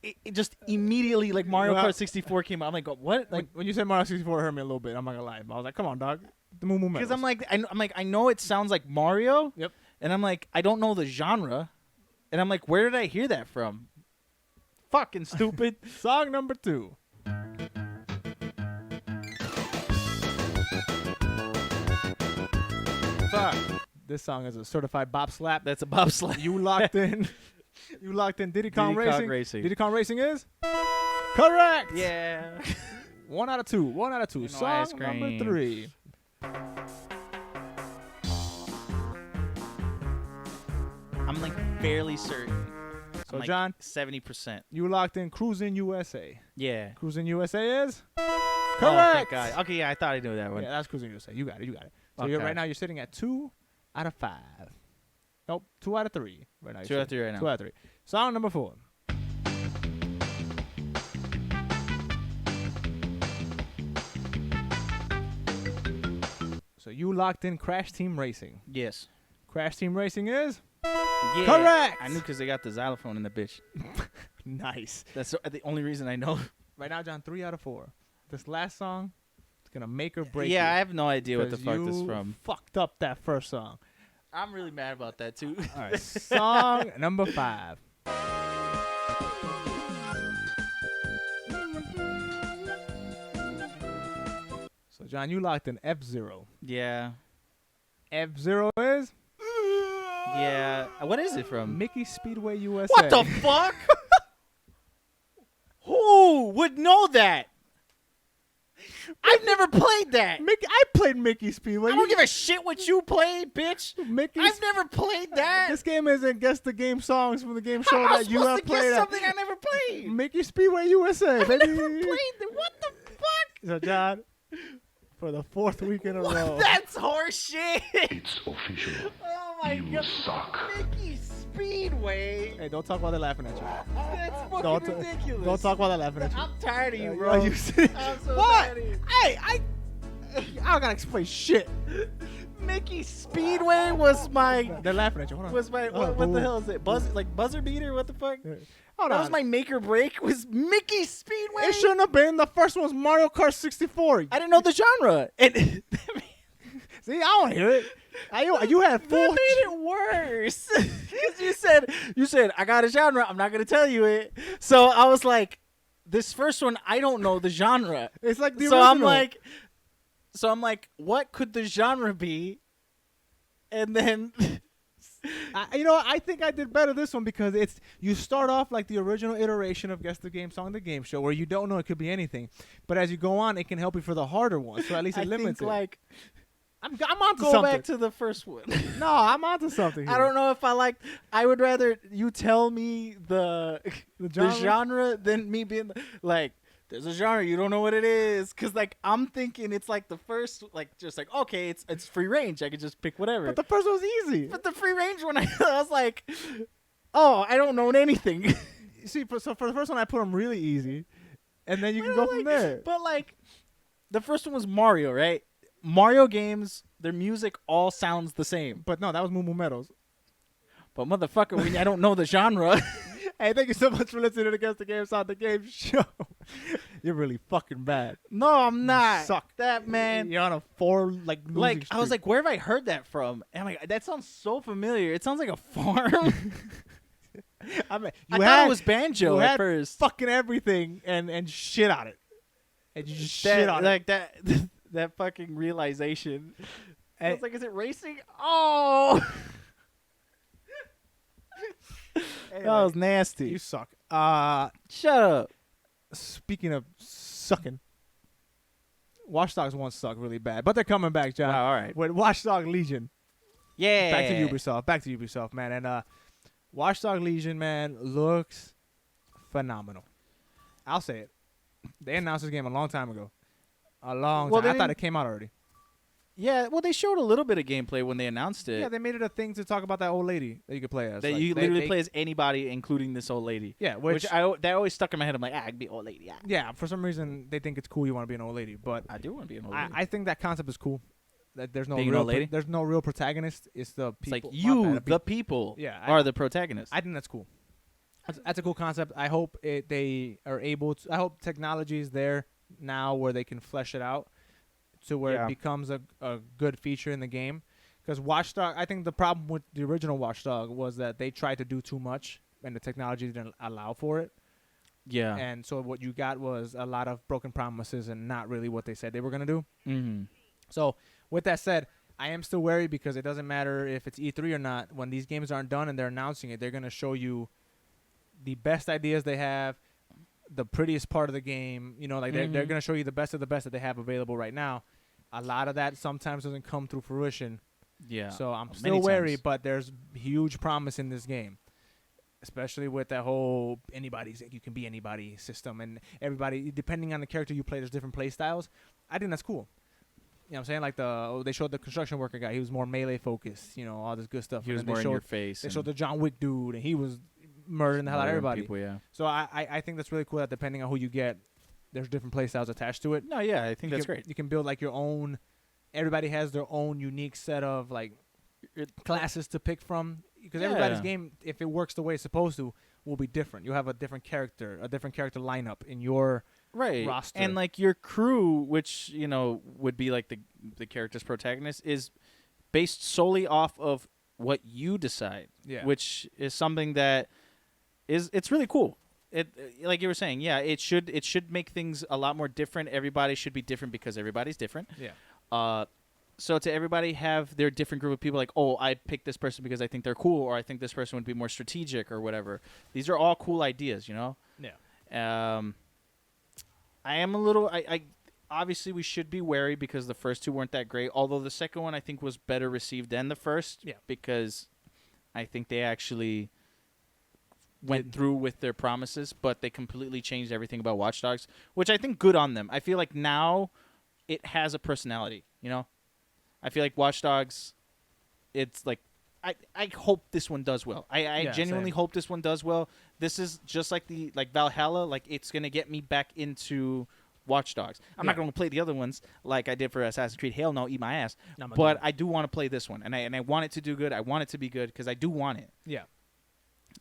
it just immediately like Mario Well, Kart 64 came out. I'm like, what? Like when you said Mario 64, it hurt me a little bit. I'm not gonna lie. But I was like, come on, dog. The Moo Moo Meadows. because I'm like I know it sounds like Mario. Yep. And I'm like I don't know the genre, and I'm like where did I hear that from? Fucking stupid. Song number 2. Fuck. This song is a certified bop slap. That's a bobsled. You locked in. You locked in Diddy Kong Diddy Kong Racing. Racing. Diddy Kong Racing is correct. Yeah. 1 out of 2. 1 out of 2. No Song ice number cream. 3. I'm like fairly certain. So, I'm like John, 70%. you locked in Cruisin' USA. Yeah. Cruisin' USA is Oh, correct. thank God. Okay, yeah, I thought I knew that one. Yeah, that's Cruisin' USA. You got it. You got it. So Okay. right now you're sitting at 2 out of 5. Nope, 2 out of 3. Right now. 2 out of 3 right now. 2 out of 3. Song number 4. So you locked in Crash Team Racing. Yes. Crash Team Racing is Yeah. correct. I knew because they got the xylophone in the bitch. Nice. That's the only reason I know. Right now, John, 3 out of 4. This last song, it's gonna make or break. Yeah, I you, have no idea what the 'cause fuck this is you from. Fucked up that first song. I'm really mad about that too. All right, song number 5. So, John, you locked in F-Zero. Yeah. F-Zero is Yeah. What is it from? Mickey Speedway USA. What the fuck? Who would know that? I've never played that. Mickey, I played Mickey Speedway. I don't give a shit what you play, bitch. Mickey. I've never played that. This game isn't guess the game songs from the game show How am I that you supposed have to guess played. something I never played? Mickey Speedway USA, I baby. never played that. What the fuck? So, John, for the 4th week in a row. That's horseshit. It's official. Oh my You god. suck. Mickey Speedway. Hey, don't talk while they're laughing at you. That's fucking Don't, ridiculous. don't talk while they're laughing at you. I'm tired of you, Are bro. you serious? I'm so What? tired of you. Hey, I don't gotta explain shit. Mickey Speedway was my They're laughing at you. Hold on. what boo. the hell is it? Buzzer beater? What the fuck? Hold That on. was my make or break. Was Mickey Speedway? It shouldn't have been. The first one was Mario Kart 64. I didn't know the genre. And See, I don't hear it. You had that full. made it worse. Because you said I got a genre. I'm not gonna tell you it. So I was like, this first one, I don't know the genre. It's like the So original. I'm like, what could the genre be? And then I think I did better this one because you start off like the original iteration of Guess the Game Song, the game show, where you don't know, it could be anything. But as you go on, it can help you for the harder ones. So at least it I limits think it. like I'm onto go something. back to the first one. No, I'm onto something. I here. don't know if I like. I would rather you tell me the genre than me being like, there's a genre, you don't know what it is. Cause like I'm thinking it's like the first, like just like okay, it's free range. I could just pick whatever. But the first one was easy. But the free range one, I was like, oh, I don't know anything. See, for the first one, I put them really easy, and then you can But, go from like, there. But like, the first one was Mario, right? Mario games, their music all sounds the same. But no, that was Moo Moo Meadows. But motherfucker, when I don't know the genre. Hey, thank you so much for listening to Guess the Game Song, the game show. You're really fucking bad. No, I'm not. Suck. That man. You're on a like losing I was streak. like, where have I heard that from? And I'm like, that sounds so familiar. It sounds like a farm. I mean, I thought it was banjo you at had first. fucking everything and shit on it, and you just That, shit on it. like that that fucking realization. I And- was like, is it racing? Oh, Hey, that was like, nasty. you suck. Shut up. Speaking of sucking, Watchdogs 1 suck really bad, but they're coming back, John. Wow, all right. With Watchdog Legion. Yeah. Back to Ubisoft, man. And Watchdog Legion, man, looks phenomenal. I'll say it. They announced this game a long time ago. A long Well, time. I they thought didn't- it came out already. Yeah. Well, they showed a little bit of gameplay when they announced it. Yeah, they made it a thing to talk about that old lady that you could play as. that Like, you they- literally they- play as anybody, including this old lady. Yeah, Which that always stuck in my head. I'm like, I could be old lady. Yeah. yeah, for some reason they think it's cool you want to be an old lady, but I do want to be an old lady. I think that concept is cool. That there's no Being an real old lady? there's no real protagonist. It's the it's people. like My you, bad, the people, Yeah, are the protagonists. I think that's cool. That's a cool concept. I hope they are able to. I hope technology is there now where they can flesh it out to where Yeah. it becomes a good feature in the game. Because Watchdog, I think the problem with the original Watchdog was that they tried to do too much and the technology didn't allow for it. yeah. And so what you got was a lot of broken promises and not really what they said they were going to do. Mm-hmm. So with that said, I am still wary because it doesn't matter if it's E3 or not. When these games aren't done and they're announcing it, they're going to show you the best ideas they have, the prettiest part of the game. You know, like they're going to show you the best of the best that they have available right now. A lot of that sometimes doesn't come through fruition. Yeah. So I'm Many still wary, times. but there's huge promise in this game. Especially with that whole you can be anybody system and everybody, depending on the character you play, there's different play styles. I think that's cool. You know what I'm saying? Like they showed the construction worker guy. He was more melee focused, you know, all this good stuff. He And was then more they in your showed, face. They and showed the John Wick dude, and he was murdering the hell out of murdering everybody. People, yeah. So I think that's really cool that depending on who you get, there's different play styles attached to it. No, yeah, I think You that's can- great. You can build like your own. Everybody has their own unique set of like classes to pick from because everybody's Yeah. game, if it works the way it's supposed to, will be different. You have a different character lineup in your Right. roster. And like your crew, which, you know, would be like the character's protagonist, is based solely off of what you decide. Yeah. Which is something that it's really cool. It like you were saying, yeah, it should make things a lot more different. Everybody should be different because everybody's different. Yeah. So to everybody have their different group of people, like, oh, I picked this person because I think they're cool, or I think this person would be more strategic, or whatever. These are all cool ideas, you know. Yeah. I am a little. I obviously we should be wary because the first two weren't that great. Although the second one I think was better received than the first. Yeah. Because I think they actually went through with their promises, but they completely changed everything about Watch Dogs, which I think good on them. I feel like now it has a personality. You know, I feel like Watch Dogs. It's like. I hope this one does well. I genuinely same. hope this one does well. This is just like Valhalla. Like it's gonna get me back into Watchdogs. I'm not going to play the other ones like I did for Assassin's Creed. Hell no, eat my ass. No, I'm But not. I do want to play this one, and I want it to do good. I want it to be good because I do want it. Yeah.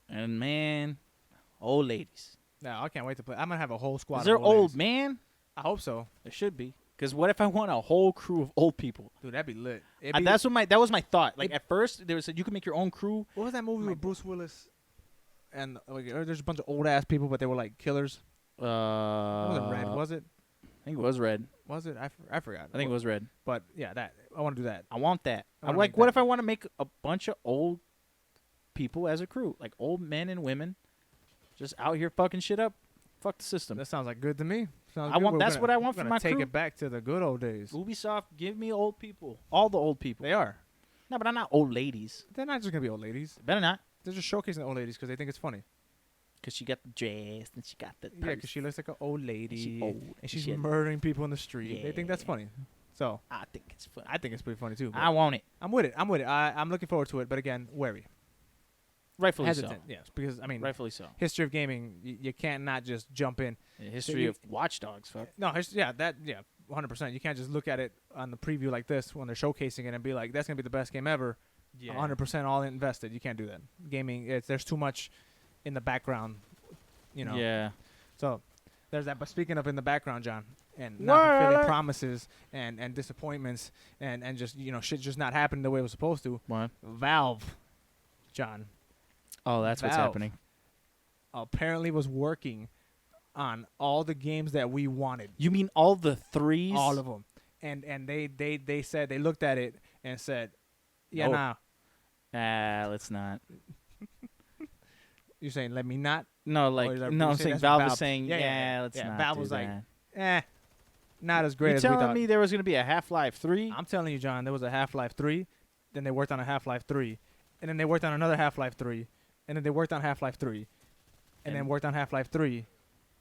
And man, old ladies. No, I can't wait to play. I'm gonna have a whole squad. Is there of old ladies. man? I hope so, There should be. Because what if I want a whole crew of old people? dude. That'd be lit. That was my thought. Like at first, there was you could make your own crew. What was that movie with Bruce Willis? And like, there's a bunch of old ass people, but they were like killers. It wasn't Red, was it? I think it was red. Was it? I forgot. I think it was red. But yeah, that I want to do that. I want that. I I'm wanna like, make what that. if I want to make a bunch of old people as a crew, like old men and women, just out here fucking shit up? Fuck the system. That sounds like good to me. Sounds I good. want- We're that's gonna- what I want we're for gonna my take crew. it back to the good old days. Ubisoft, give me old people, all the old people. They are. No, but I'm not old ladies. They're not just gonna be old ladies. Better not, They're just showcasing old ladies because they think it's funny. because she got the dress and she got the Yeah, because she looks like an old lady. she old, and she's she- murdering people in the street. They think that's Yeah. funny. So I think it's fun. I think it's pretty funny too. but I want it. I'm with it. I'm with it. I'm looking forward to it. But again, wary, Rightfully hesitant. Yes, because I mean, so. Rightfully so. history of gaming, you can't not just jump in. The history you- of Watchdogs. Fuck. No, 100%. You can't just look at it on the preview like this when they're showcasing it and be like, "That's gonna be the best game ever." 100% all invested. You can't do that. Gaming, there's too much in the background. You know. Yeah. So there's that. But speaking of in the background, John, and not fulfilling What? promises and disappointments and just shit just not happening the way it was supposed to. What? Valve, John, Oh, that's what's Valve. happening. apparently was working on all the games that we wanted, You mean all the threes? all of them, and they said they looked at it and said, yeah, Nope. nah. Let's not. You're saying let me not? No, Or like is that- no. you I'm say saying that's Valve Valve. is saying, Yeah, let's yeah, not. Valve do was like, that. Not as great You as we telling thought. me there was gonna be a Half-Life 3? I'm telling you, John, there was a Half-Life 3, then they worked on a Half-Life 3, and then they worked on another Half-Life 3, and then they worked on Half-Life 3, and then And- worked on Half-Life 3,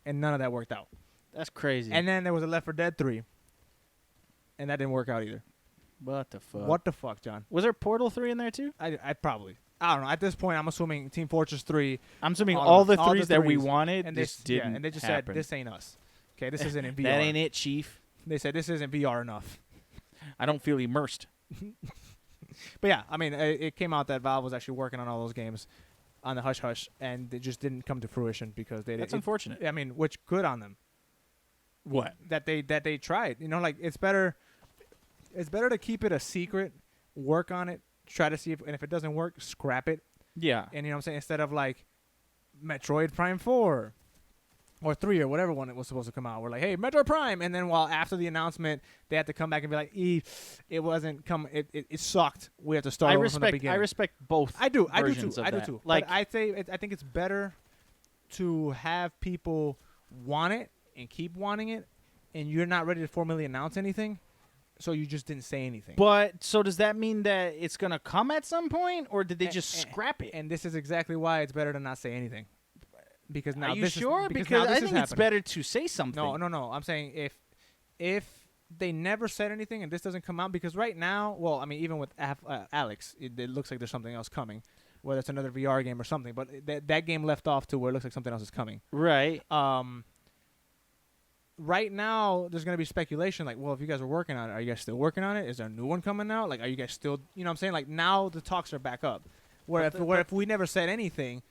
and none of that worked out. That's crazy. And then there was a Left 4 Dead 3, and that didn't work out either. what the fuck? What the fuck, John? Was there Portal 3 in there too? I probably. I don't know. At this point, I'm assuming Team Fortress 3, I'm assuming All all of the them. All the threes that we threes. wanted and just they, didn't and they just happen. said, this ain't us. Okay, this isn't in VR. That ain't it, Chief. They said, this isn't VR enough. I don't feel immersed. But yeah, I mean, it came out that Valve was actually working on all those games on the hush hush, and they just didn't come to fruition because they That's didn't. unfortunate. I mean, which good on them What? that they tried. Like it's better to keep it a secret, work on it, try to see if it doesn't work, scrap it, Yeah. and you know what I'm saying, instead of like Metroid Prime 4 or 3 or whatever one it was supposed to come out. We're like, hey, Metroid Prime, and then while after the announcement, they had to come back and be like, it wasn't come, it sucked. We have to start over from the beginning. I respect both. I do too. versions of I do that. too. Like But I think it's better to have people want it and keep wanting it, and you're not ready to formally announce anything, so you just didn't say anything. But so does that mean that it's gonna come at some point, or did they just scrap it? And this is exactly why it's better to not say anything. Because now Are you this sure? Is, because now I this think is it's happening. better to say something. No. I'm saying if they never said anything and this doesn't come out, because right now, well, I mean, even with Alex, it looks like there's something else coming, whether it's another VR game or something. But that game left off to where it looks like something else is coming. Right. Right now, there's going to be speculation like, well, if you guys are working on it, are you guys still working on it? Is there a new one coming out? Like, are you guys still, you know what I'm saying? Like, now the talks are back up. Where if we never said anything,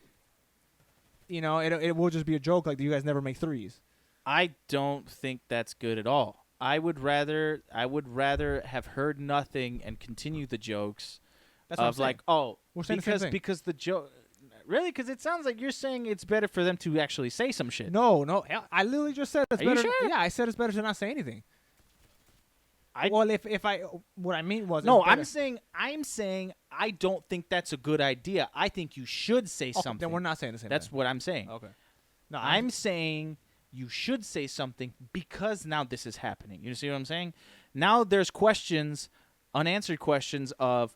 it will just be a joke like, you guys never make threes. I don't think that's good at all. I would rather have heard nothing and continue the jokes. That's what I'm of saying. like, oh, We're saying the same thing. because the joke. Really? Because it sounds like you're saying it's better for them to actually say some shit. No, I literally just said it's Are you better. sure? Yeah, I said it's better to not say anything. I- well, what I mean was No, it's better- I'm saying I don't think that's a good idea. I think you should say Okay, something. Then we're not saying the same. That's what I'm saying. thing. Okay. No, I'm saying you should say something because now this is happening. You see what I'm saying? Now there's questions, unanswered questions of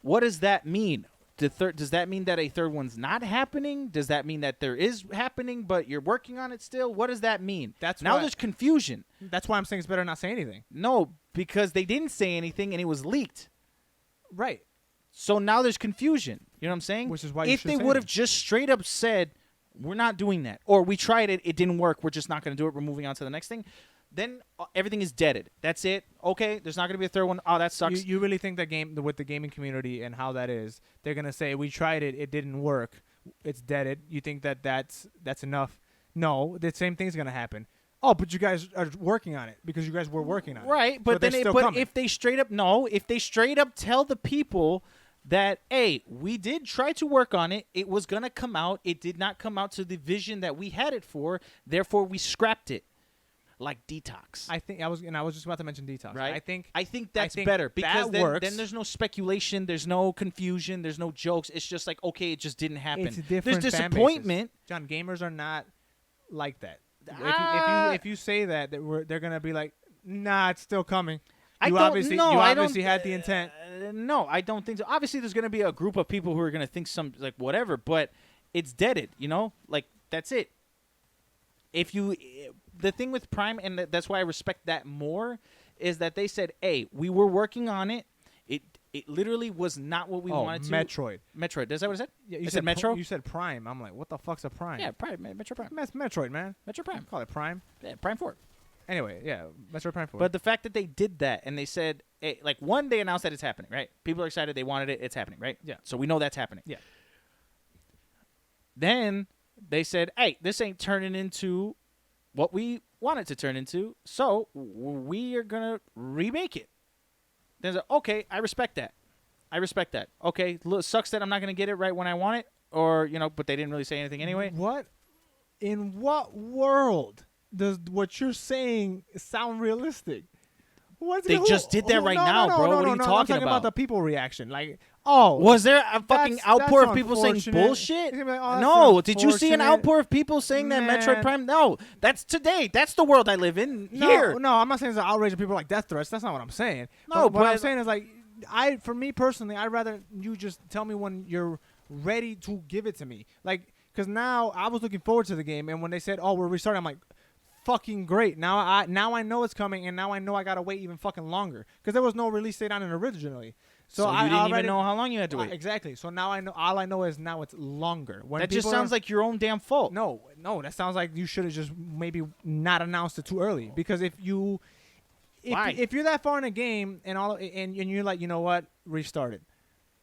what does that mean? Does that mean that a third one's not happening? Does that mean that there is happening, but you're working on it still? What does that mean? Now there's confusion. That's why I'm saying it's better not say anything. No, because they didn't say anything and it was leaked. Right. So now there's confusion. You know what I'm saying? Which is why you if should they say would have it. just straight up said, we're not doing that, or we tried it, it didn't work, we're just not going to do it, we're moving on to the next thing, then everything is deaded. That's it. Okay, there's not gonna be a third one. Oh, that sucks. You really think that with the gaming community and how that is, they're gonna say we tried it, it didn't work, it's deaded. You think that that's enough? No, the same thing's gonna happen. Oh, but you guys are working on it because you guys were working on it. Right, but then if they straight up tell the people that, hey, we did try to work on it, it was gonna come out, it did not come out to the vision that we had it for, therefore we scrapped it, like Detox. I think I was just about to mention Detox. Right, I think that's better because that then there's no speculation, there's no confusion, there's no jokes. It's just like, okay, it just didn't happen. It's different. There's disappointment. John, gamers are not like that. Ah. If you say that they're gonna be like, nah, it's still coming. You obviously had the intent. No, I don't think so. Obviously, there's gonna be a group of people who are gonna think some like whatever, but it's deaded. Like that's it. The thing with Prime, and that's why I respect that more, is that they said, hey, we were working on it. It literally was not what we wanted to. Metroid. Is that what it said? Yeah, you said Metro? You said Prime. I'm like, what the fuck's a Prime? Yeah, Prime. Metro Prime. That's Metroid, man. Metro Prime. Call it Prime. Yeah, Prime 4. Anyway, yeah, Metroid Prime 4. But the fact that they did that and they said, hey, like one day announced that it's happening, right? People are excited. They wanted it. It's happening, right? Yeah. So we know that's happening. Yeah. Then they said, hey, this ain't turning into what we want it to turn into, so we are going to remake it. Then they're like, okay, I respect that. Okay, sucks that I'm not going to get it right when I want it, or, but they didn't really say anything anyway. In what world does what you're saying sound realistic? They just did that right now, bro. What are you talking I'm about the people reaction. Like, oh, was there a fucking outpour of people saying bullshit? Like, oh, no, did you see an outpour of people saying that Metroid Prime? No, that's today. That's the world I live in here. No, I'm not saying it's an outrage of people like death threats. That's not what I'm saying. No, but what I'm saying is like, for me personally, I'd rather you just tell me when you're ready to give it to me. Like, because now I was looking forward to the game, and when they said, "Oh, we're restarting," I'm like, "Fucking great!" Now I know it's coming, and now I know I gotta wait even fucking longer because there was no release date on it originally. So you didn't even know how long you had to wait. Exactly. So now I know. All I know is now it's longer. That just sounds like your own damn fault. No, that sounds like you should have just maybe not announced it too early. Because if you're that far in a game and you're like, you know what, restart it.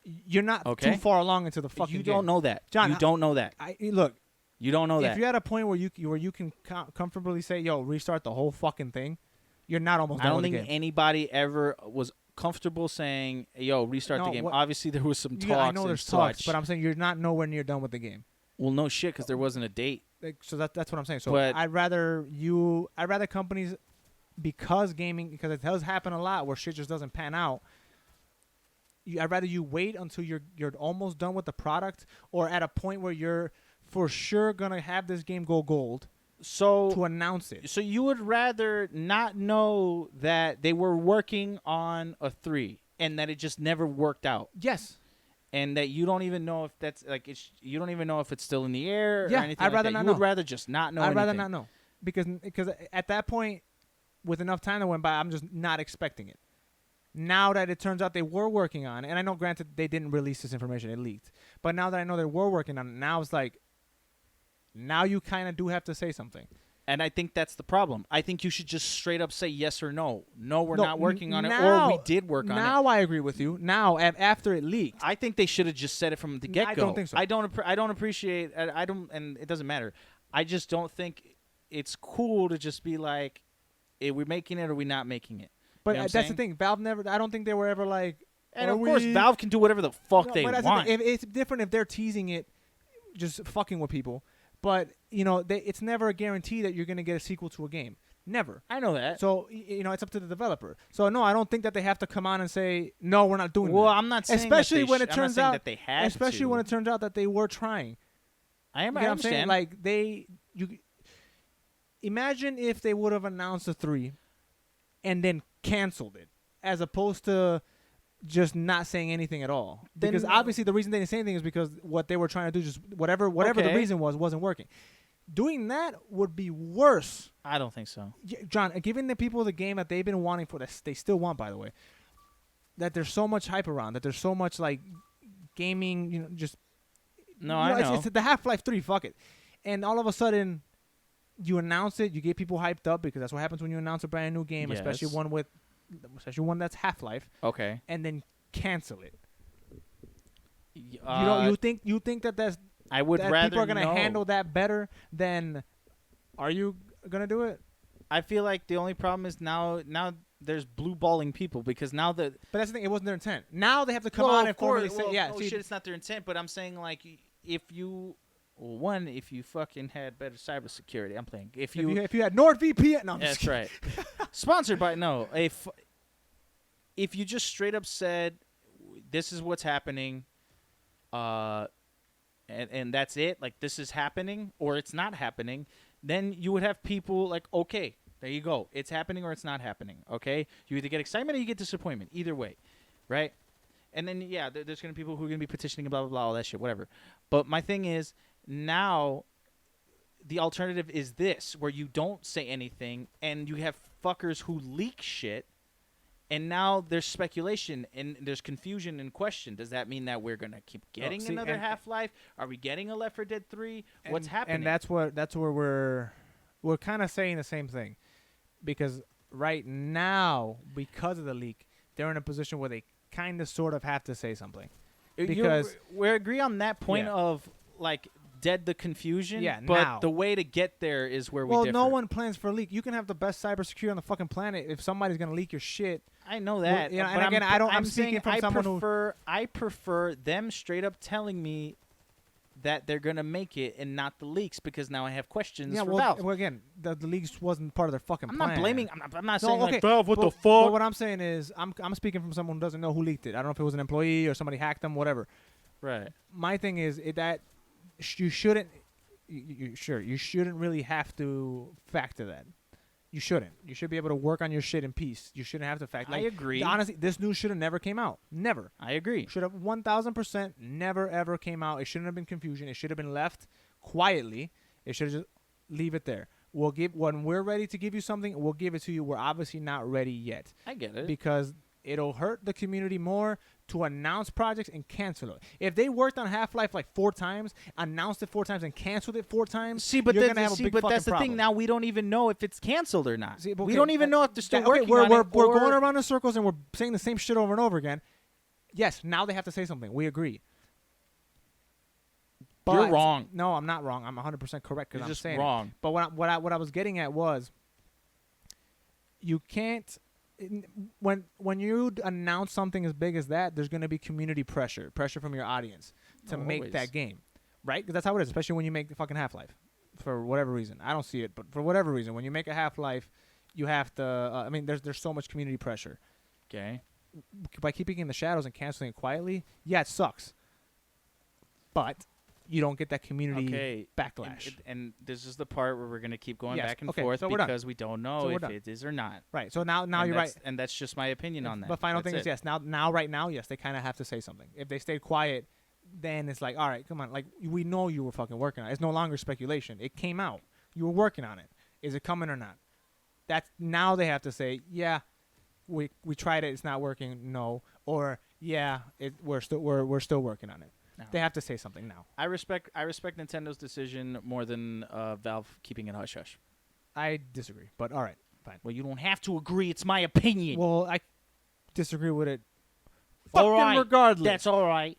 You're not too far along into the fucking game. You don't know that, John. You don't know that. Look. You don't know that. If you're at a point where you can comfortably say, "Yo, restart the whole fucking thing," you're not almost done with the game. I don't think anybody ever was comfortable saying, "Yo, restart the game." Obviously, there was some talks. I know there's talks, but I'm saying you're not nowhere near done with the game. Well, no shit, because there wasn't a date. So that's what I'm saying. So I'd rather companies, because it does happen a lot where shit just doesn't pan out. I'd rather you wait until you're almost done with the product, or at a point where you're for sure gonna have this game go gold, to announce it. So you would rather not know that they were working on a 3 and that it just never worked out. Yes. And that you don't even know if that's like you don't even know if it's still in the air or anything. I'd rather like that. not You know. would rather just not know. I'd rather not know because at that point, with enough time that went by, I'm just not expecting it. Now that it turns out they were working on it, and I know, granted, they didn't release this information, it leaked. But now that I know they were working on it, now it's like, now you kind of do have to say something. And I think that's the problem. I think you should just straight up say yes or no. No, we're not working on it, or we did work on it. Now I agree with you. Now, after it leaked. I think they should have just said it from the get-go. I don't think so. I don't appreciate, and it doesn't matter. I just don't think it's cool to just be like, are we making it or are we not making it? But that's the thing. Valve never. I don't think they were ever like. And of course, Valve can do whatever the fuck they want. It's different if they're teasing it, just fucking with people. But it's never a guarantee that you're gonna get a sequel to a game. Never. I know that. So it's up to the developer. So no, I don't think that they have to come on and say no, we're not doing that. Well, I'm not saying especially that when it turns out that they had especially to. when it turns out that they were trying. I understand. I'm saying? Like imagine if they would have announced a 3 and then canceled it, as opposed to just not saying anything at all. Because obviously the reason they didn't say anything is because what they were trying to do, just whatever the reason wasn't working. Doing that would be worse. I don't think so. John, giving the people the game that they've been wanting that they still want, by the way, that there's so much hype around, that there's so much like gaming, just I know. It's the Half-Life 3, fuck it. And all of a sudden you announce it, you get people hyped up because that's what happens when you announce a brand new game, especially Yes. one that's Half-Life, Okay. and then cancel it. Uh, You think that I would that rather people are gonna know. handle that better than? Are you gonna do it? I feel like the only problem is now there's blue balling people because now that But that's the thing. It wasn't their intent. Now they have to come well, out of and course, formally say, well, "Yeah, no see, shit, it's not their intent. But I'm saying like if you. Well, one, if you fucking had better cybersecurity, I'm playing. If you if you had NordVPN, no, I'm just that's kidding. right. Sponsored by no. If you just straight up said, "This is what's happening," and that's it. Like this is happening or it's not happening. Then you would have people like, okay, there you go. It's happening or it's not happening. Okay, you either get excitement or you get disappointment. Either way, right? And then yeah, there's gonna be people who are gonna be petitioning blah blah blah all that shit, whatever. But my thing is now. The alternative is this, where you don't say anything, and you have fuckers who leak shit, and now there's speculation, and there's confusion and question. Does that mean that we're going to keep getting see, another and- Half-Life? Are we getting a Left 4 Dead 3? What's happening? And that's where we're kind of saying the same thing, because right now, because of the leak, they're in a position where they kind of sort of have to say something. Because we agree on that point Yeah. of, like, dead the confusion, Yeah, but now. the way to get there is where we well, differ. no one plans for a leak. You can have the best cybersecurity on the fucking planet. If somebody's gonna leak your shit, I know that. yeah, but and again, I'm saying speaking from someone who- I prefer them straight up telling me that they're gonna make it and not the leaks because now I have questions yeah. for Well, Valve. well, again, the leaks wasn't part of their fucking I'm plan. not blaming. I'm not No, saying okay, like Valve. What but, the But fuck? what I'm saying is, I'm speaking from someone who doesn't know who leaked it. I don't know if it was an employee or somebody hacked them, whatever. Right. My thing is that you shouldn't. You shouldn't really have to factor that. You shouldn't. You should be able to work on your shit in peace. You shouldn't have to factor. I agree. Honestly, this news should have never came out. Never. I agree. Should have 1,000% never ever came out. It shouldn't have been confusion. It should have been left quietly. It should have just leave it there. When we're ready to give you something, we'll give it to you. We're obviously not ready yet I get it. because it'll hurt the community more to announce projects and cancel it. If they worked on Half-Life like 4 times, announced it 4 times, and canceled it 4 times, See, but you're that's gonna have a big that's fucking the problem. thing. Now we don't even know if it's canceled or not. See, but we okay, don't even know if they're still that- okay, working we're, on we're, it. We're or- going around in circles and we're saying the same shit over and over again. Yes, now they have to say something. We agree. You're But- wrong. No, I'm not wrong. I'm 100% correct You're because I'm just saying wrong. It. But what I was getting at was, you can't. When you announce something as big as that, there's going to be community pressure from your audience to make Always. that game, right? Because that's how it is, especially when you make the fucking Half-Life, for whatever reason. I don't see it, but for whatever reason, when you make a Half-Life, you have to. I mean, there's so much community pressure. Okay. By keeping it in the shadows and canceling it quietly, yeah, it sucks. But you don't get that community Okay. backlash. And this is the part where we're gonna keep going Yes, back and okay, forth so we're done. because we don't know So we're if done. it is or not. Right. So now And you're right. and that's just my opinion on that. But final That's thing is, it. yes. Right now, yes, they kind of have to say something. If they stayed quiet, then it's like, all right, come on. Like, we know you were fucking working on it. It's no longer speculation. It came out. You were working on it. Is it coming or not? That's now they have to say, yeah, we tried it. It's not working. No. Or yeah, we're still working on it. No. They have to say something now. I respect Nintendo's decision more than Valve keeping it hush hush. I disagree, but all right, fine. Well, you don't have to agree. It's my opinion. Well, I disagree with it. All Fucking right. regardless. That's all right.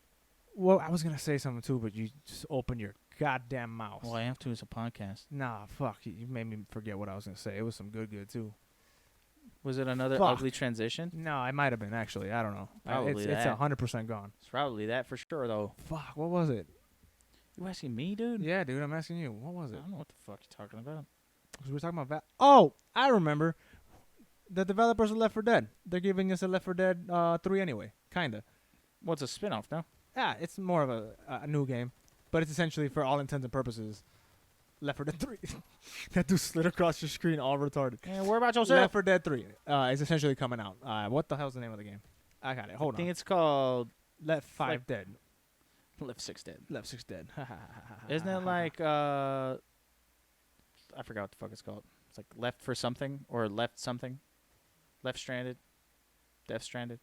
Well, I was gonna say something too, but you just opened your goddamn mouth. Well, I have to. It's a podcast. Nah, fuck. You made me forget what I was gonna say. It was some good too. Was it another Fuck. ugly transition? No, it might have been actually. I don't know. Probably It's that. 100% gone. It's probably that for sure, though. Fuck. What was it? You asking me, dude? Yeah, dude. I'm asking you. What was I it? don't know what the fuck you're talking about. 'Cause we were talking about Oh, I remember. The developers of Left 4 Dead. They're giving us a Left 4 Dead 3 anyway. Kinda. Well, it's a spin-off, no? Yeah, it's more of a new game, but it's essentially, for all intents and purposes, Left 4 Dead 3. That dude slid across your screen, all retarded. Yeah, where about Left yourself? 4 Dead 3 is essentially coming out. What the hell's the name of the game? I got it. Hold I think on. it's called Left 5 like- Dead. Left 6 Dead. Left 6 Dead. Isn't it like I forgot what the fuck it's called. It's like Left for something or Left something. Left Stranded. Death Stranded.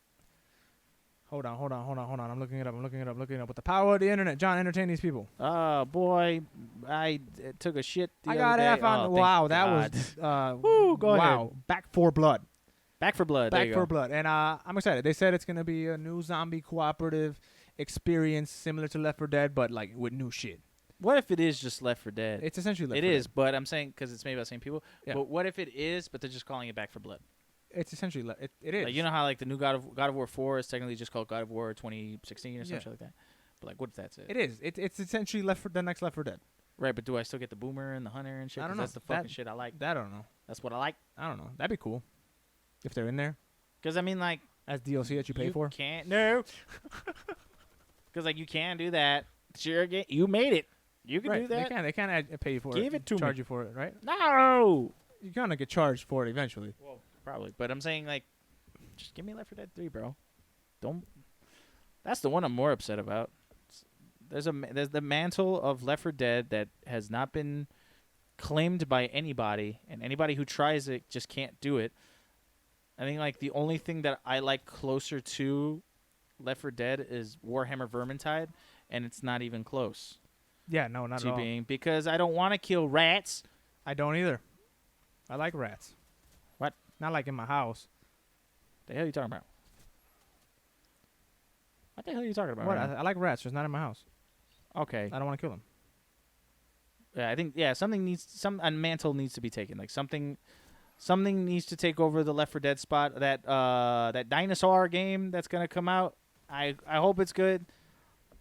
Hold on. I'm looking it up. With the power of the internet, John, entertain these people. Oh boy, I took a shit. I got it. I found. Wow, that was. Woo, go wow. ahead. Back for Blood. Back for Blood. Back for Blood. And I'm excited. They said it's gonna be a new zombie cooperative experience similar to Left 4 Dead, but like with new shit. What if it is just Left 4 Dead? It's essentially Left 4 It Dead. is, but I'm saying because it's made by the same people. Yeah. But what if it is, but they're just calling it Back for Blood? It's essentially it is. Like, you know how like the new God of War 4 is technically just called God of War 2016 or something like that. But like, what's that say? It is. It's essentially the next Left 4 Dead. Right, but do I still get the boomer and the hunter and shit? I don't 'Cause know. That's the fucking shit I like. That I don't know. That's what I like. I don't know. That'd be cool if they're in there Because I mean, like, as DLC that you pay for. Can't no. Because like you can do that. It's your game. You made it. You can Right. do that. They can pay you for it. Give it to charge me. you for it, right? No. You're gonna get charged for it eventually. Well, probably. But I'm saying like, just give me Left 4 Dead 3, bro. Don't. That's the one I'm more upset about. There's the mantle of Left 4 Dead that has not been claimed by anybody, and anybody who tries it just can't do it. I think like the only thing that I like closer to Left 4 Dead is Warhammer Vermintide, and it's not even close Yeah, no, not at to all. being, because I don't want to kill rats. I don't either. I like rats. What? Not like in my house. The hell are you talking about? What the hell are you talking about? What? right now? I like rats, just not in my house. Okay. I don't want to kill them. Yeah, I think a mantle needs to be taken. Like something needs to take over the Left 4 Dead spot. That dinosaur game that's gonna come out. I hope it's good.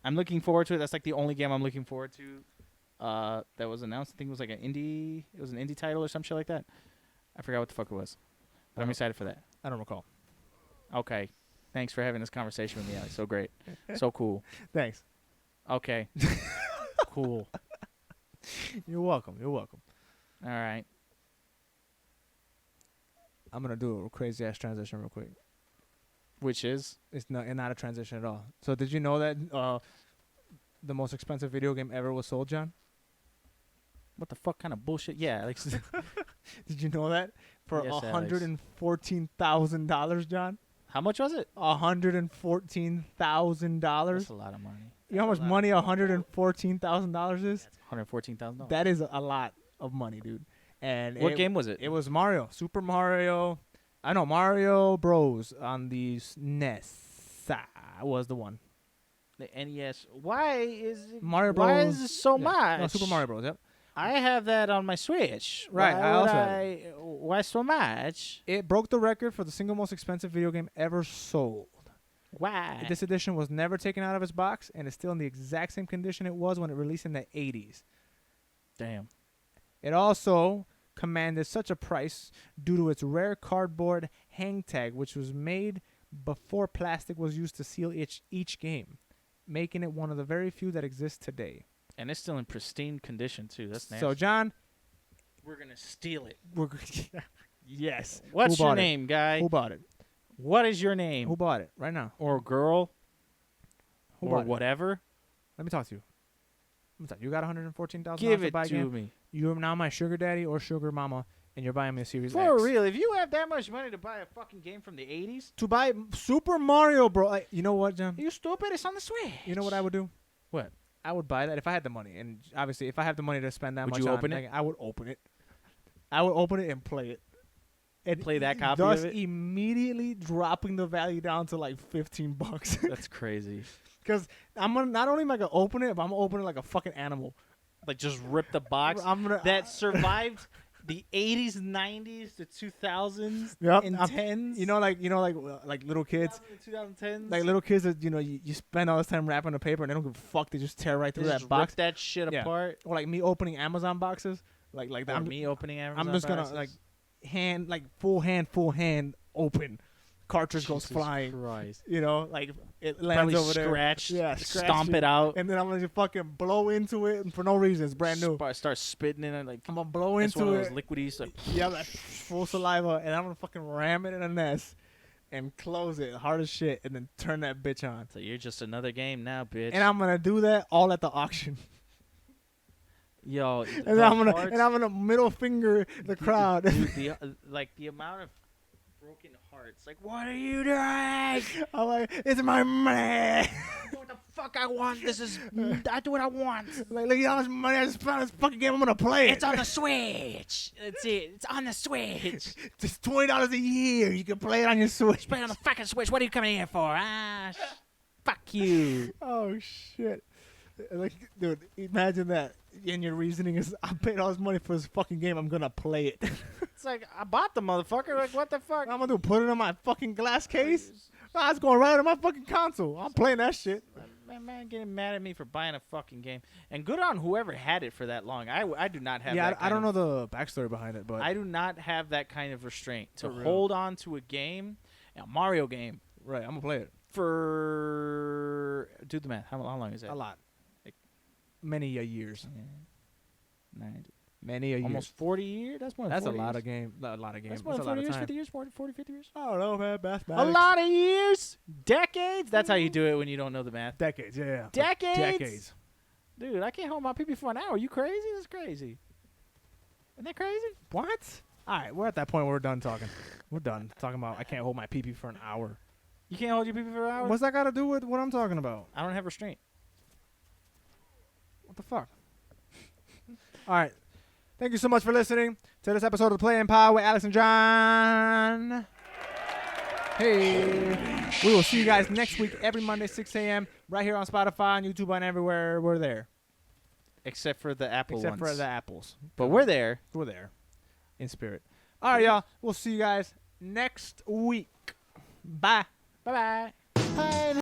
I'm looking forward to it. That's like the only game I'm looking forward to. That was announced. I think it was like an indie. It was an indie title or some shit like that. I forgot what the fuck it was, but I'm excited for that. I don't recall. Okay, thanks for having this conversation with me, Alex. So great, so cool. Thanks. Okay, cool. You're welcome. All right. I'm gonna do a crazy ass transition real quick. Which is It's not a transition at all. So did you know that the most expensive video game ever was sold, John? what the fuck kind of bullshit? Yeah, like Did you know that for Yes, Alex. $114,000, John? how much was it? $114,000. That's a lot of money. You know how much money $114,000 is? $114,000. That is a lot of money, dude. And What game was it? It was Mario, Super Mario. I know Mario Bros on the NES was the one. The NES. Why is it? Mario Why Bros. is it so Yeah. much? No, Super Mario Bros. Yep. I have that on my Switch. Right, Why I would also have Why so much? It broke the record for the single most expensive video game ever sold. Why? This edition was never taken out of its box and is still in the exact same condition it was when it released in the 80s. Damn. It also commanded such a price due to its rare cardboard hang tag, which was made before plastic was used to seal each game, making it one of the very few that exist today. And it's still in pristine condition too. That's nasty. So, John, we're gonna steal it. yes. What's Who your bought it? name, guy? Who bought it? What is your name? Who bought it right now? Or girl? Who Or bought it? whatever? Let me talk to you. You got $114,000 Give to it buy a to game? me. You're now my sugar daddy or sugar mama, and you're buying me a Series For X. real, if you have that much money to buy a fucking game from the 80s, To buy Super Mario Bros. You know what, John? you stupid. It's on the Switch. You know what I would do? What? I would buy that if I had the money, and obviously, if I have the money to spend that Would much you on, open it? like, I would open it. I would open it and play it. And Play that copy thus of it? immediately dropping the value down to like $15. That's crazy. Because I'm gonna not only am I gonna open it, but I'm gonna open it like a fucking animal. Like just rip the box I'm gonna that survived the 80s, 90s, the 2000s, Yep, and I'm- 10s. like little kids. 2010s. Like little kids that you spend all this time wrapping the paper and they don't give a fuck. They just tear right through just that box. rip that shit Yeah. apart. Or like me opening Amazon boxes. Like that. Or me opening Amazon I'm just gonna boxes. like full hand open. Cartridge goes Jesus flying. Christ. You know, like it lands Probably over there. scratch, Yeah, scratch stomp it out, And then I'm gonna fucking blow into it and for no reason. It's brand new. Start spitting in it like I'm gonna blow it's one into of it. those liquidy. So Yeah, like full saliva, and I'm gonna fucking ram it in a nest and close it hard as shit, and then turn that bitch on. so you're just another game now, bitch. And I'm gonna do that all at the auction. Yo, And I'm gonna middle finger the crowd. Dude, the amount of broken hearts. Like, what are you doing? I'm like, it's my money. What the fuck I want? This is I do what I want. Like, look at how much money I just spent on this fucking game. I'm gonna play it. It's on the Switch. That's it. It's on the Switch. Just $20 a year. You can play it on your Switch. Play on the fucking Switch. What are you coming here for? Fuck you. Oh shit! Like, dude, imagine that. And your reasoning is, I paid all this money for this fucking game. I'm gonna play it. It's like, I bought the motherfucker. Like, what the fuck? I'm gonna do put it on my fucking glass case. Nah, it's going right on my fucking console. I'm playing that shit. Man getting mad at me for buying a fucking game. And good on whoever had it for that long. I do not have that I don't kind know the backstory behind it, but I do not have that kind of restraint to For real. hold on to a game, a Mario game, right, I'm gonna play it for... Do the math. How long is that? a lot, like many a years, 90. many a years. Almost 40 years? That's more than That's 40 a lot years. of game. A lot of games. That's more than a lot 40 of years, time. 50 years, 40, 50 years? I don't know, man. A Mathematics. lot of years? Decades? That's how you do it when you don't know the math. Decades. Yeah. Decades? Decades. Dude, I can't hold my pee for an hour. You crazy? That's crazy. Isn't that crazy? What? All right, we're at that point where we're done talking. We're done talking about I can't hold my pee for an hour. You can't hold your pee for an hour? What's that got to do with what I'm talking about? I don't have restraint. What the fuck? All right. Thank you so much for listening to this episode of the Play-In Pod with Alex and John. Hey. We will see you guys next week every Monday, 6 a.m. right here on Spotify, on YouTube, and everywhere. We're there. Except for the Apple Except ones. for the apples. But we're there. We're there. In spirit. All right, y'all. We'll see you guys next week. Bye. Bye-bye. Bye.